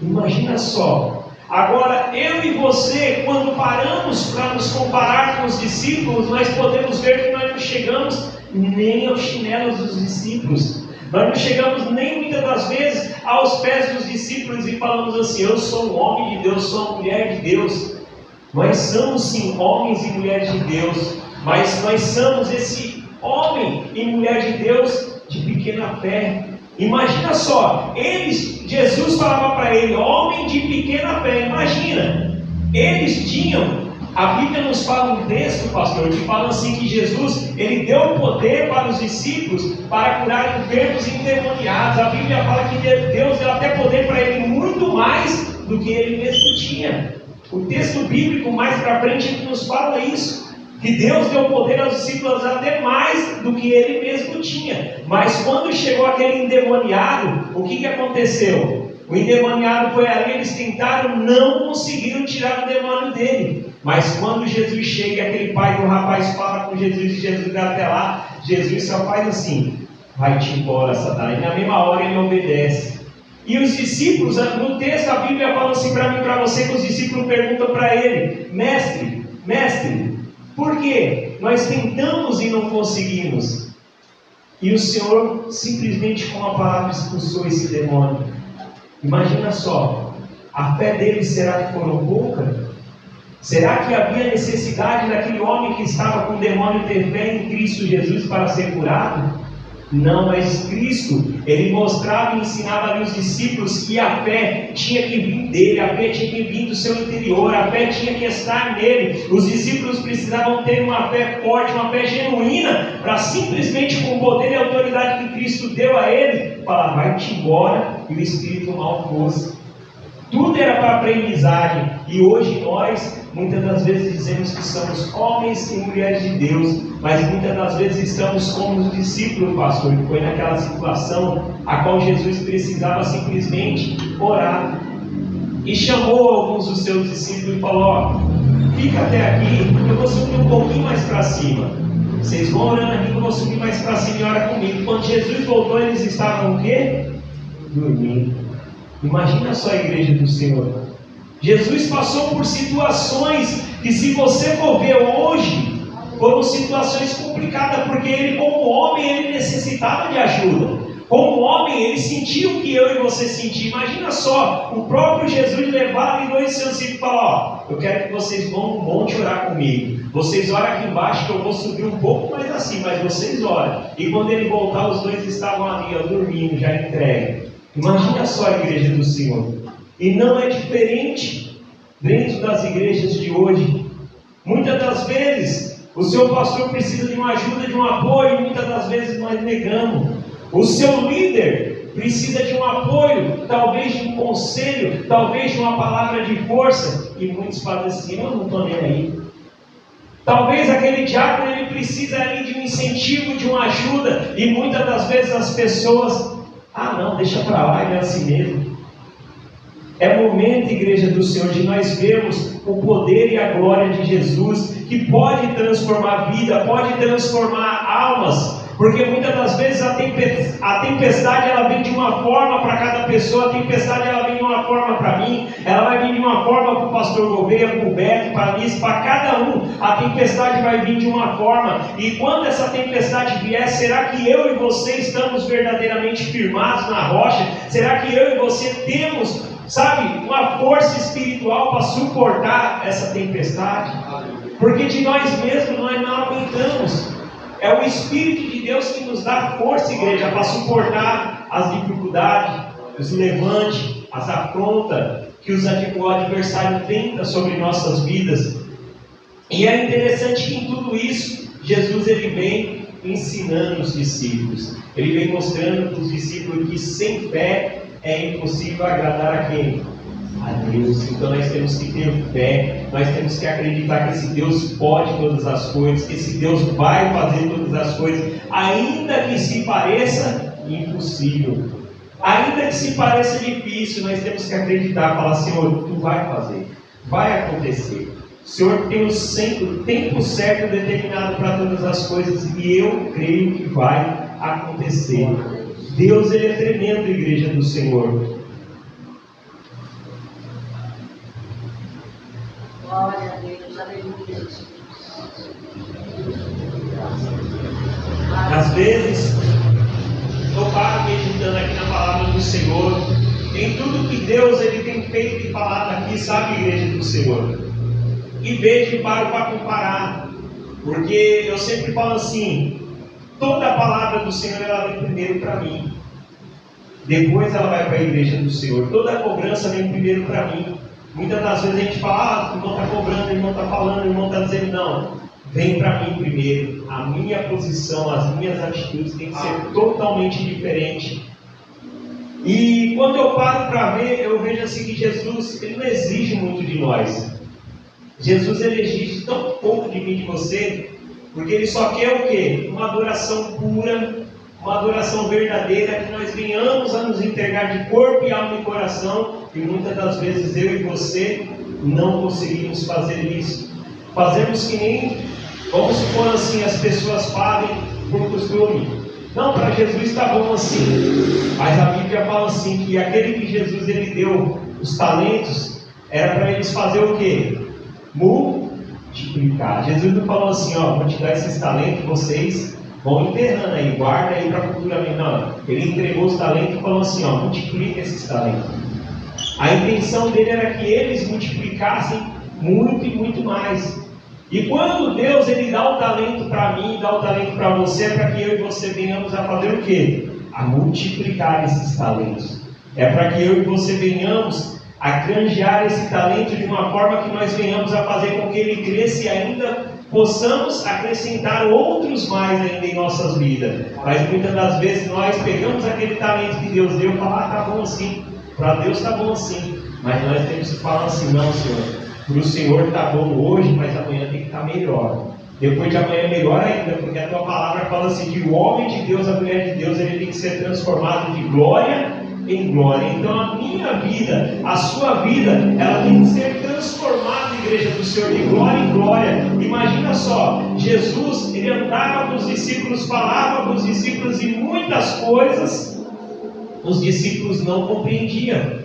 Imagina só. Agora, eu e você, quando paramos para nos comparar com os discípulos, nós podemos ver que nós não chegamos nem aos chinelos dos discípulos. Nós não chegamos nem muitas das vezes aos pés dos discípulos e falamos assim: eu sou um homem de Deus, sou uma mulher de Deus. Nós somos sim homens e mulheres de Deus, mas nós somos esse homem e mulher de Deus de pequena fé. Imagina só, Jesus falava para ele, homem de pequena fé. Imagina, eles tinham, a Bíblia nos fala um texto, pastor, que fala assim que Jesus, ele deu poder para os discípulos para curar enfermos e endemoniados. A Bíblia fala que Deus deu até poder para ele muito mais do que ele mesmo tinha. O texto bíblico mais para frente nos fala isso, que Deus deu poder aos discípulos até mais do que ele mesmo tinha. Mas quando chegou aquele endemoniado, o que aconteceu? O endemoniado foi ali, eles tentaram, não conseguiram tirar o demônio dele. Mas quando Jesus chega, aquele pai do rapaz fala com Jesus, e Jesus vai até lá, Jesus só faz assim: vai-te embora, Satanás. E na mesma hora ele obedece. E os discípulos, no texto a Bíblia fala assim para mim e para você, que os discípulos perguntam para ele: mestre, por que nós tentamos e não conseguimos? E o Senhor simplesmente com a palavra expulsou esse demônio. Imagina só, a fé deles será que foram pouca? Será que havia necessidade daquele homem que estava com o demônio ter fé em Cristo Jesus para ser curado? Não, mas Cristo, Ele mostrava e ensinava ali os discípulos que a fé tinha que vir dele, a fé tinha que vir do seu interior, a fé tinha que estar nele. Os discípulos precisavam ter uma fé forte, uma fé genuína, para simplesmente com o poder e a autoridade que Cristo deu a eles, falar, vai-te embora, e o espírito mal fosse. Tudo era para aprendizagem, e hoje nós, muitas das vezes dizemos que somos homens e mulheres de Deus, mas muitas das vezes estamos como os discípulos, pastor, que foi naquela situação a qual Jesus precisava simplesmente orar, e chamou alguns dos seus discípulos e falou, ó, fica até aqui, eu vou subir um pouquinho mais para cima, vocês vão orando aqui, eu vou subir mais para cima e ora comigo. Quando Jesus voltou, eles estavam o quê? Dormindo. Imagina só a igreja do Senhor. Jesus passou por situações que, se você for ver hoje, foram situações complicadas, porque ele, como homem, ele necessitava de ajuda. Como homem, ele sentia o que eu e você sentimos. Imagina só, o próprio Jesus levava e dois seus discípulos e falou, ó, eu quero que vocês vão no monte orar comigo. Vocês oram aqui embaixo, que eu vou subir um pouco mais assim, mas vocês oram. E quando ele voltar, os dois estavam ali, ó, dormindo, já entregue. Imagina só a igreja do Senhor. E não é diferente dentro das igrejas de hoje. Muitas das vezes o seu pastor precisa de uma ajuda, de um apoio, e muitas das vezes nós negamos. O seu líder precisa de um apoio, talvez de um conselho, talvez de uma palavra de força, e muitos fazem assim, eu não estou nem aí. Talvez aquele diácono ele precisa ali de um incentivo, de uma ajuda, e muitas das vezes as pessoas, não, deixa para lá, ele é assim mesmo. É momento, igreja do Senhor, de nós vermos o poder e a glória de Jesus, que pode transformar a vida, pode transformar almas, porque muitas das vezes a tempestade ela vem de uma forma para cada pessoa, a tempestade ela vem de uma forma para mim, ela vai vir de uma forma para o pastor Gouveia, para o Beto, para a Alice, para cada um, a tempestade vai vir de uma forma, e quando essa tempestade vier, será que eu e você estamos verdadeiramente firmados na rocha? Será que eu e você temos, sabe, uma força espiritual para suportar essa tempestade? Porque de nós mesmos nós não aguentamos. É o Espírito de Deus que nos dá força, igreja, para suportar as dificuldades, os levantes, as afrontas que o adversário tenta sobre nossas vidas. E é interessante que em tudo isso, Jesus ele vem ensinando os discípulos. Ele vem mostrando para os discípulos que sem fé é impossível agradar a quem? A Deus. Então nós temos que ter fé, nós temos que acreditar que esse Deus pode todas as coisas, que esse Deus vai fazer todas as coisas, ainda que se pareça impossível, ainda que se pareça difícil, nós temos que acreditar, falar, Senhor, Tu vai fazer, vai acontecer. O Senhor tem o tempo certo determinado para todas as coisas, e eu creio que vai acontecer. Deus ele é tremendo, igreja do Senhor. Glória a Deus, aleluia, Jesus. Às vezes, eu paro meditando aqui na palavra do Senhor, em tudo que Deus ele tem feito e falado aqui, sabe, igreja do Senhor? E vejo e paro para comparar, porque eu sempre falo assim, toda a palavra do Senhor ela vem primeiro para mim, depois ela vai para a igreja do Senhor. Toda a cobrança vem primeiro para mim. Muitas das vezes a gente fala, o irmão está cobrando, o irmão está falando, o irmão está dizendo, não, vem para mim primeiro. A minha posição, as minhas atitudes têm que ser totalmente diferentes. E quando eu paro para ver, eu vejo assim que Jesus, ele não exige muito de nós. Jesus, ele exige tão pouco de mim e de você, porque ele só quer o quê? Uma adoração pura, uma adoração verdadeira, que nós venhamos a nos entregar de corpo e alma e coração, e muitas das vezes eu e você não conseguimos fazer isso. Fazemos que nem, vamos supor assim, as pessoas fazem por costume. Não, para Jesus está bom assim, mas a Bíblia fala assim, que aquele que Jesus ele deu os talentos, era para eles fazer o quê? Multiplicar. Jesus não falou assim, ó, vou te dar esses talentos, vocês vão enterrando aí, guarda aí para futuramente. Não, ele entregou os talentos e falou assim, ó, multiplica esses talentos. A intenção dele era que eles multiplicassem muito e muito mais. E quando Deus ele dá o talento para mim, dá o talento para você, é para que eu e você venhamos a fazer o quê? A multiplicar esses talentos. É para que eu e você venhamos a granjear esse talento de uma forma que nós venhamos a fazer com que ele cresça e ainda possamos acrescentar outros mais ainda em nossas vidas. Mas muitas das vezes nós pegamos aquele talento que Deus deu e falamos, tá bom assim, para Deus tá bom assim. Mas nós temos que falar assim, não, Senhor, para o Senhor está bom hoje, mas amanhã tem que estar melhor. Depois de amanhã melhor ainda, porque a tua palavra fala assim, que o homem de Deus, a mulher de Deus, ele tem que ser transformado de glória em glória. Então a minha vida, a sua vida, ela tem que ser transformada, igreja do Senhor, de glória em glória. Imagina só, Jesus, ele andava com os discípulos, falava com os discípulos e muitas coisas os discípulos não compreendiam.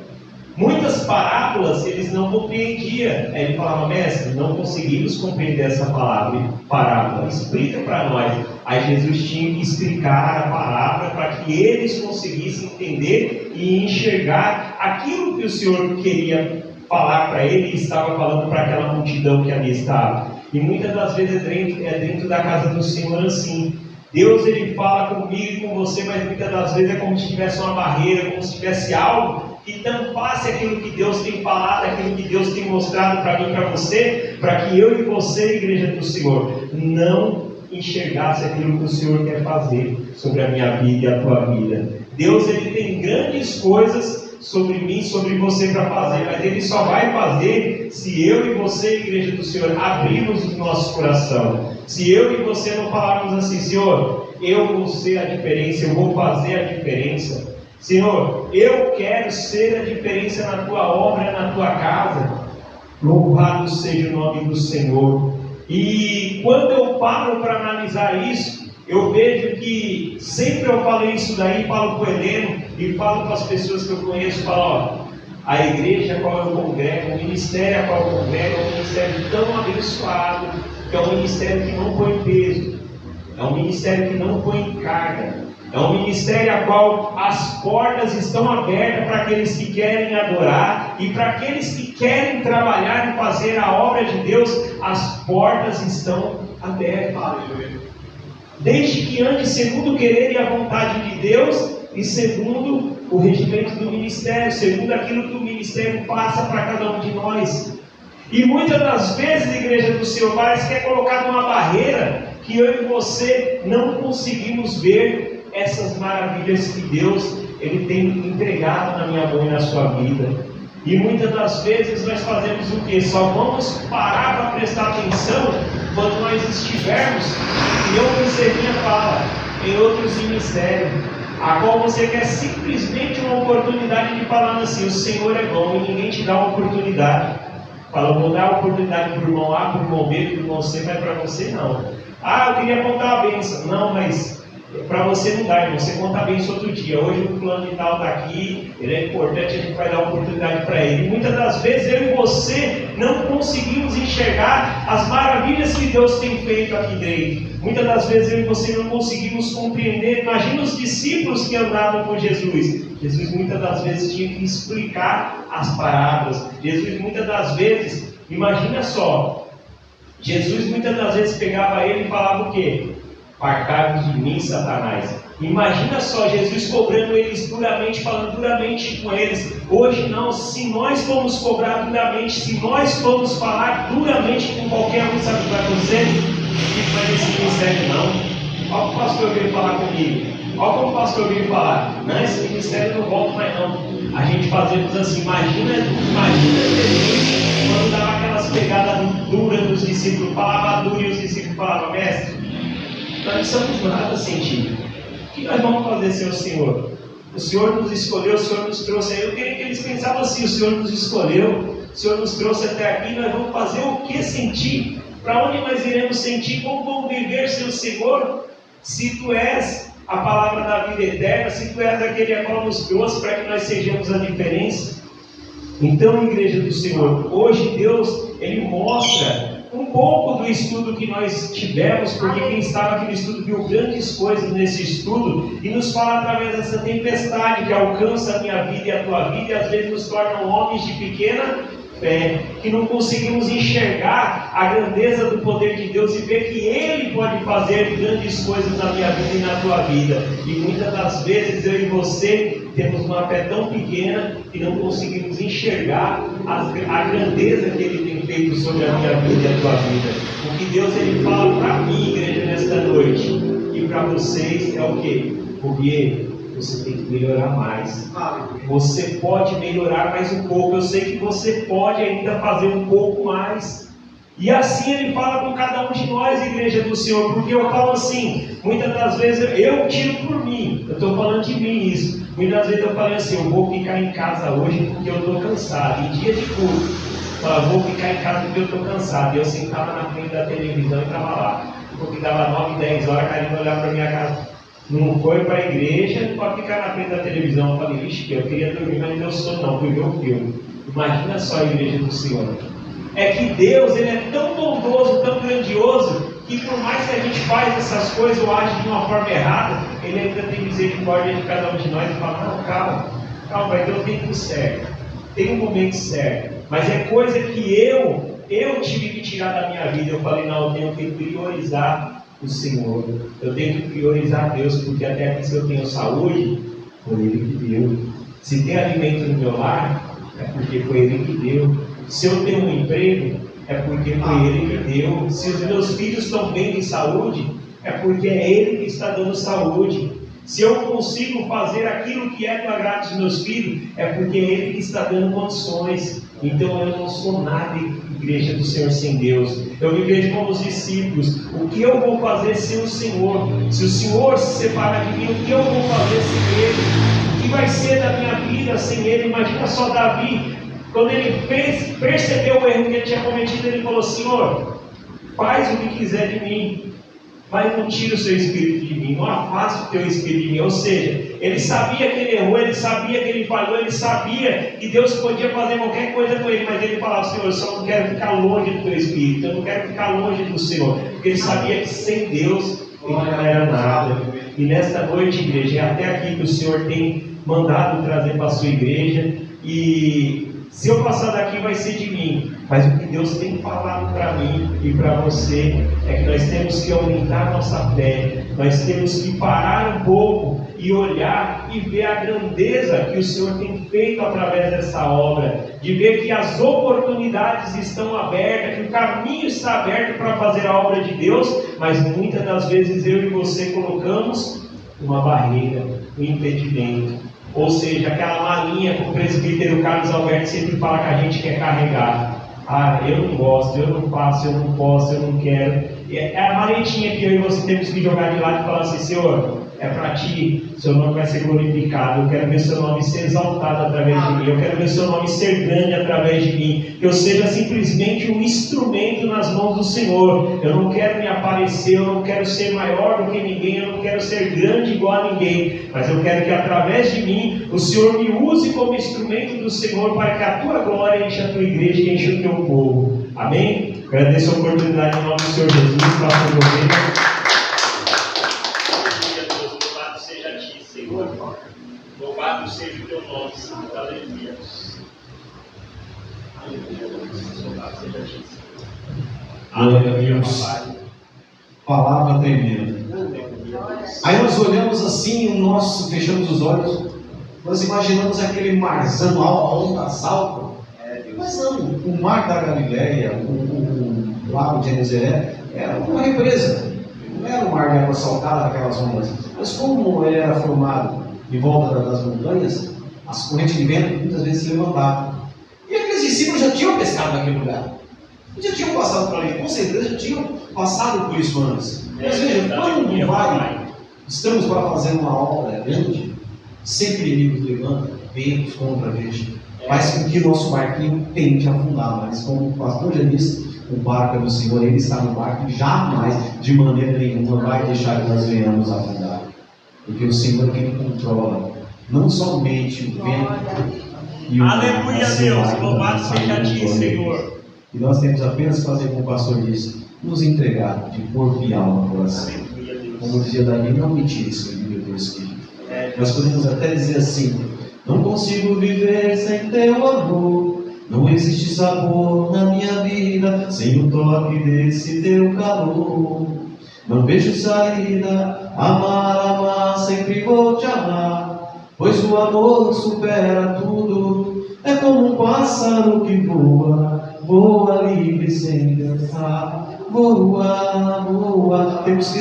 Muitas parábolas eles não compreendiam. Aí ele falava, mestre, não conseguimos compreender essa parábola, explica para nós. Aí Jesus tinha que explicar a palavra para que eles conseguissem entender e enxergar aquilo que o Senhor queria falar para ele e estava falando para aquela multidão que ali estava. E muitas das vezes é dentro da casa do Senhor assim. Deus ele fala comigo e com você, mas muitas das vezes é como se tivesse uma barreira, como se tivesse algo que tampasse aquilo que Deus tem falado, aquilo que Deus tem mostrado para mim e para você, para que eu e você, igreja do Senhor, não enxergasse aquilo que o Senhor quer fazer sobre a minha vida e a tua vida. Deus ele tem grandes coisas sobre mim, sobre você para fazer, mas Ele só vai fazer se eu e você, igreja do Senhor, abrirmos o nosso coração. Se eu e você não falarmos assim, Senhor, eu vou ser a diferença, eu vou fazer a diferença. Senhor, eu quero ser a diferença na tua obra, na tua casa. Louvado seja o nome do Senhor. E quando eu paro para analisar isso, eu vejo que sempre eu falei isso daí, falo com o Heleno e falo com as pessoas que eu conheço, falo, ó, a igreja a qual eu congrego, o ministério a qual eu congrego é um ministério tão abençoado, que é um ministério que não põe peso, é um ministério que não põe carga, é um ministério a qual as portas estão abertas para aqueles que querem adorar e para aqueles que querem trabalhar e fazer a obra de Deus, as portas estão abertas. Desde que ande segundo o querer e a vontade de Deus e segundo o regimento do ministério, segundo aquilo que o ministério passa para cada um de nós. E muitas das vezes, igreja do Senhor, parece que é colocada uma barreira que eu e você não conseguimos ver essas maravilhas que Deus ele tem entregado na minha mão e na sua vida. E muitas das vezes nós fazemos o quê? Só vamos parar para prestar atenção quando nós estivermos, e eu Sevinha fala, em outros ministérios, a qual você quer simplesmente uma oportunidade de falar assim, o Senhor é bom e ninguém te dá uma oportunidade. Fala, vou dar a oportunidade para o irmão A, para o irmão B, para o irmão C, mas para você não. Ah, eu queria contar a bênção. Não, mas para você não dá, irmão. Você conta a bênção outro dia. Hoje o plano de tal está aqui, ele é importante, a gente vai dar oportunidade para ele. E muitas das vezes eu e você não conseguimos enxergar as maravilhas que Deus tem feito aqui dentro. Muitas das vezes eu e você não conseguimos compreender. Imagina os discípulos que andavam com Jesus. Jesus muitas das vezes tinha que explicar as parábolas. Jesus muitas das vezes, imagina só, Jesus muitas das vezes pegava ele e falava o quê? Apartai-vos de mim, Satanás. Imagina só, Jesus cobrando eles duramente, falando duramente com eles. Hoje não, se nós formos cobrar duramente, se nós formos falar duramente com qualquer um, sabe o que vai acontecer? Não vai nesse ministério não. Olha o pastor veio falar comigo. Olha como o pastor veio falar. Não, esse ministério não volta mais não. A gente fazemos assim, imagina Jesus quando dava aquelas pegadas duras dos discípulos, falava duro e os discípulos falavam, mestre, nós não somos nada científico. O que nós vamos fazer, Senhor? O Senhor nos escolheu, o Senhor nos trouxe aí. Eu queria que eles pensavam assim, o Senhor nos escolheu, o Senhor nos trouxe até aqui, nós vamos fazer o que sentir? Para onde nós iremos sentir? Como vamos viver sem o Senhor? Se Tu és a palavra da vida eterna, se Tu és aquele a qual nos trouxe para que nós sejamos a diferença. Então, igreja do Senhor, hoje Deus, Ele mostra um pouco do estudo que nós tivemos, porque quem estava aqui no estudo viu grandes coisas nesse estudo, e nos fala através dessa tempestade que alcança a minha vida e a tua vida, e às vezes nos tornam homens de pequena fé, que não conseguimos enxergar a grandeza do poder de Deus e ver que Ele pode fazer grandes coisas na minha vida e na tua vida. E muitas das vezes eu e você temos uma fé tão pequena que não conseguimos enxergar a grandeza que Ele tem feito sobre a minha vida e a tua vida. O que Deus Ele fala para mim, igreja, nesta noite, e para vocês é o quê? Porque você tem que melhorar mais. Você pode melhorar mais um pouco. Eu sei que você pode ainda fazer um pouco mais. E assim Ele fala com cada um de nós, igreja do Senhor. Porque eu falo assim, muitas das vezes eu tiro por mim. Eu estou falando de mim isso. Muitas vezes eu falei assim, eu vou ficar em casa hoje porque eu estou cansado. Em dia de culto, eu vou ficar em casa porque eu estou cansado. E eu sentava na frente da televisão e estava lá. Porque dava 9, 10 horas, a Karina olhava para minha casa. Não foi para a igreja para ficar na frente da televisão. Eu falei, vixe, eu queria dormir, mas não deu sono não, fui ver o filme. Imagina só a igreja do Senhor. É que Deus, Ele é tão bondoso, tão grandioso, que por mais que a gente faz essas coisas ou age de uma forma errada, Ele ainda tem misericórdia de cada um de nós e fala, não, calma, vai ter o tempo certo, tem um momento certo. Mas é coisa que eu tive que tirar da minha vida. Eu falei, não, eu tenho que priorizar o Senhor, eu tenho que priorizar Deus, porque até aqui se eu tenho saúde, foi Ele que deu. Se tem alimento no meu lar, é porque foi Ele que deu. Se eu tenho um emprego, é porque foi Ele que deu. Se os meus filhos estão bem de saúde, é porque é Ele que está dando saúde. Se eu consigo fazer aquilo que é do agrado dos meus filhos, é porque é Ele que está dando condições. Então eu não sou nada, igreja do Senhor, sem Deus. Eu me vejo como os discípulos. O que eu vou fazer sem o Senhor? Se o Senhor se separar de mim, o que eu vou fazer sem Ele? O que vai ser da minha vida sem Ele? Imagina só Davi, quando ele percebeu o erro que ele tinha cometido, ele falou, Senhor, faz o que quiser de mim, mas não tira o seu espírito de mim, não afasta o teu espírito de mim. Ou seja, ele sabia que ele errou, ele sabia que ele falhou, ele sabia que Deus podia fazer qualquer coisa com ele, mas ele falava, Senhor, eu só não quero ficar longe do teu espírito, eu não quero ficar longe do Senhor, porque ele sabia que sem Deus ele não era nada. E nesta noite, igreja, é até aqui que o Senhor tem mandado trazer para a sua igreja, e se eu passar daqui vai ser de mim, mas o que Deus tem falado para mim e para você é que nós temos que aumentar nossa fé, nós temos que parar um pouco e olhar e ver a grandeza que o Senhor tem feito através dessa obra, de ver que as oportunidades estão abertas, que o caminho está aberto para fazer a obra de Deus, mas muitas das vezes eu e você colocamos uma barreira, um impedimento. Ou seja, aquela malinha que o presbítero Carlos Alberto sempre fala que a gente quer carregar. Ah, eu não gosto, eu não faço, eu não posso, eu não quero. É a maletinha que eu e você temos que jogar de lado e falar assim, Senhor, é para ti, seu nome vai ser glorificado, eu quero ver seu nome ser exaltado através de mim, eu quero ver seu nome ser grande através de mim, que eu seja simplesmente um instrumento nas mãos do Senhor. Eu não quero me aparecer, eu não quero ser maior do que ninguém, eu não quero ser grande igual a ninguém, mas eu quero que através de mim o Senhor me use como instrumento do Senhor para que a tua glória enche a tua igreja e enche o teu povo. Amém? Agradeço a oportunidade em nome do Senhor Jesus, pastor Governo. Louvado seja a ti, Senhor. Louvado seja o teu nome, Senhor. Aleluia. Louvado seja a ti, Senhor. Aleluia. Palavra tremenda. Aí nós olhamos assim, fechamos os olhos, nós imaginamos aquele marzão, a onda salta. Mas não, o mar da Galileia, o lago de Genezaré, era uma represa. Não era um mar de água saltada, aquelas ondas. Mas como ele era formado em volta das montanhas, as correntes de vento muitas vezes se levantavam. E aqueles discípulos já tinham pescado naquele lugar. Já tinham passado por ali, com certeza já tinham passado por isso antes. Mas veja, quando estamos para fazer uma obra grande, sempre inimigos levantam, ventos contra a gente, faz com que o nosso barquinho tente afundar. Mas como o pastor já disse, o barco é do Senhor, Ele está no barco e jamais, de maneira nenhuma, vai deixar que nós venhamos afundar. Porque o Senhor é quem controla, não somente o vento e o mar. Aleluia, Deus, louvado seja a ti, Senhor. E nós temos apenas que fazer como o pastor disse, nos entregar de corpo e alma ao coração. Como dizia Davi, não me tire do teu espírito. Nós podemos até dizer assim: não consigo viver sem teu amor, não existe sabor na minha vida sem o toque desse teu calor. Não vejo saída, amar, sempre vou te amar, pois o amor supera tudo. É como um pássaro que voa, voa livre sem pensar. Voa, voa. Temos que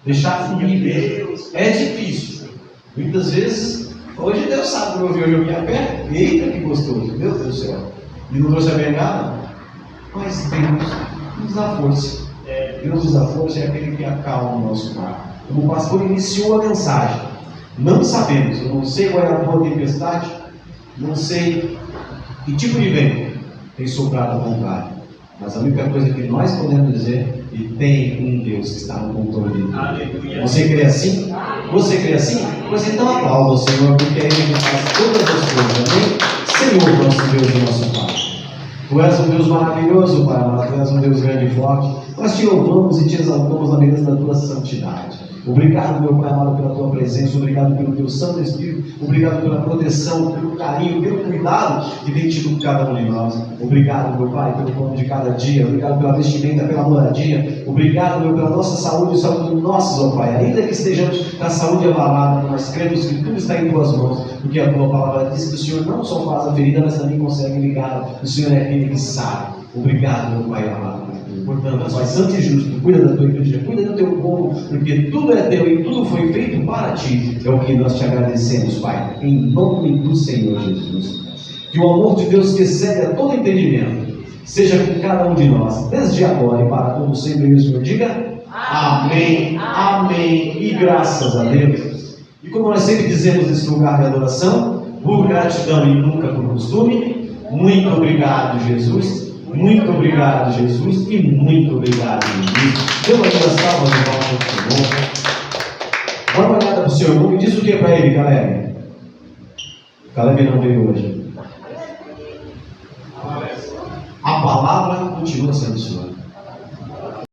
deixar fluir. É difícil. Muitas vezes, hoje Deus sabe que eu joguei a pé. Eita, que gostoso, meu Deus do céu. E não trouxe a bengala, mas Deus nos dá força. Deus nos dá força, é aquele que acalma o nosso mar. Como o pastor iniciou a mensagem, não sabemos, eu não sei qual é a tua tempestade, não sei que tipo de vento tem soprado ao contrário, mas a única coisa que nós podemos dizer é que tem um Deus que está no controle de tudo. Aleluia. Você crê assim? Você crê assim? Pois então aplauda o Senhor, porque Ele faz todas as coisas, amém? Senhor, nosso Deus e nosso Pai. Tu és um Deus maravilhoso, Pai amado. Tu és um Deus grande e forte. Nós te louvamos e te exaltamos na beleza da tua santidade. Obrigado, meu Pai amado, pela tua presença. Obrigado pelo teu Santo Espírito. Obrigado pela proteção, pelo carinho, pelo cuidado que tem tido com cada um de nós. Obrigado, meu Pai, pelo pão de cada dia. Obrigado pela vestimenta, pela moradia. Obrigado, meu, pela nossa saúde e saúde dos nossos, ó Pai. Ainda que estejamos com a saúde abalada, nós cremos que tudo está em tuas mãos, porque a tua palavra diz que o Senhor não só faz a ferida, mas também consegue ligar. O Senhor é aquele que sabe. Obrigado, meu Pai amado. Portanto, Pai Santo e Justo, cuida da tua igreja, cuida do teu povo, porque tudo é teu e tudo foi feito para ti. É o que nós te agradecemos, Pai, em nome do Senhor Jesus. Que o amor de Deus, que excede a todo entendimento, seja com cada um de nós, desde agora e para todo sempre. E o Senhor diga amém, amém e graças a Deus. E como nós sempre dizemos nesse lugar de adoração, por gratidão e nunca por costume, muito obrigado, Jesus. Muito obrigado, Jesus, e muito obrigado, Jesus. Dê uma salva de palmas ao Senhor. Dá uma olhada para o seu irmão e diz o que para ele, Caleb? Caleb não veio hoje. A palavra continua sendo sua.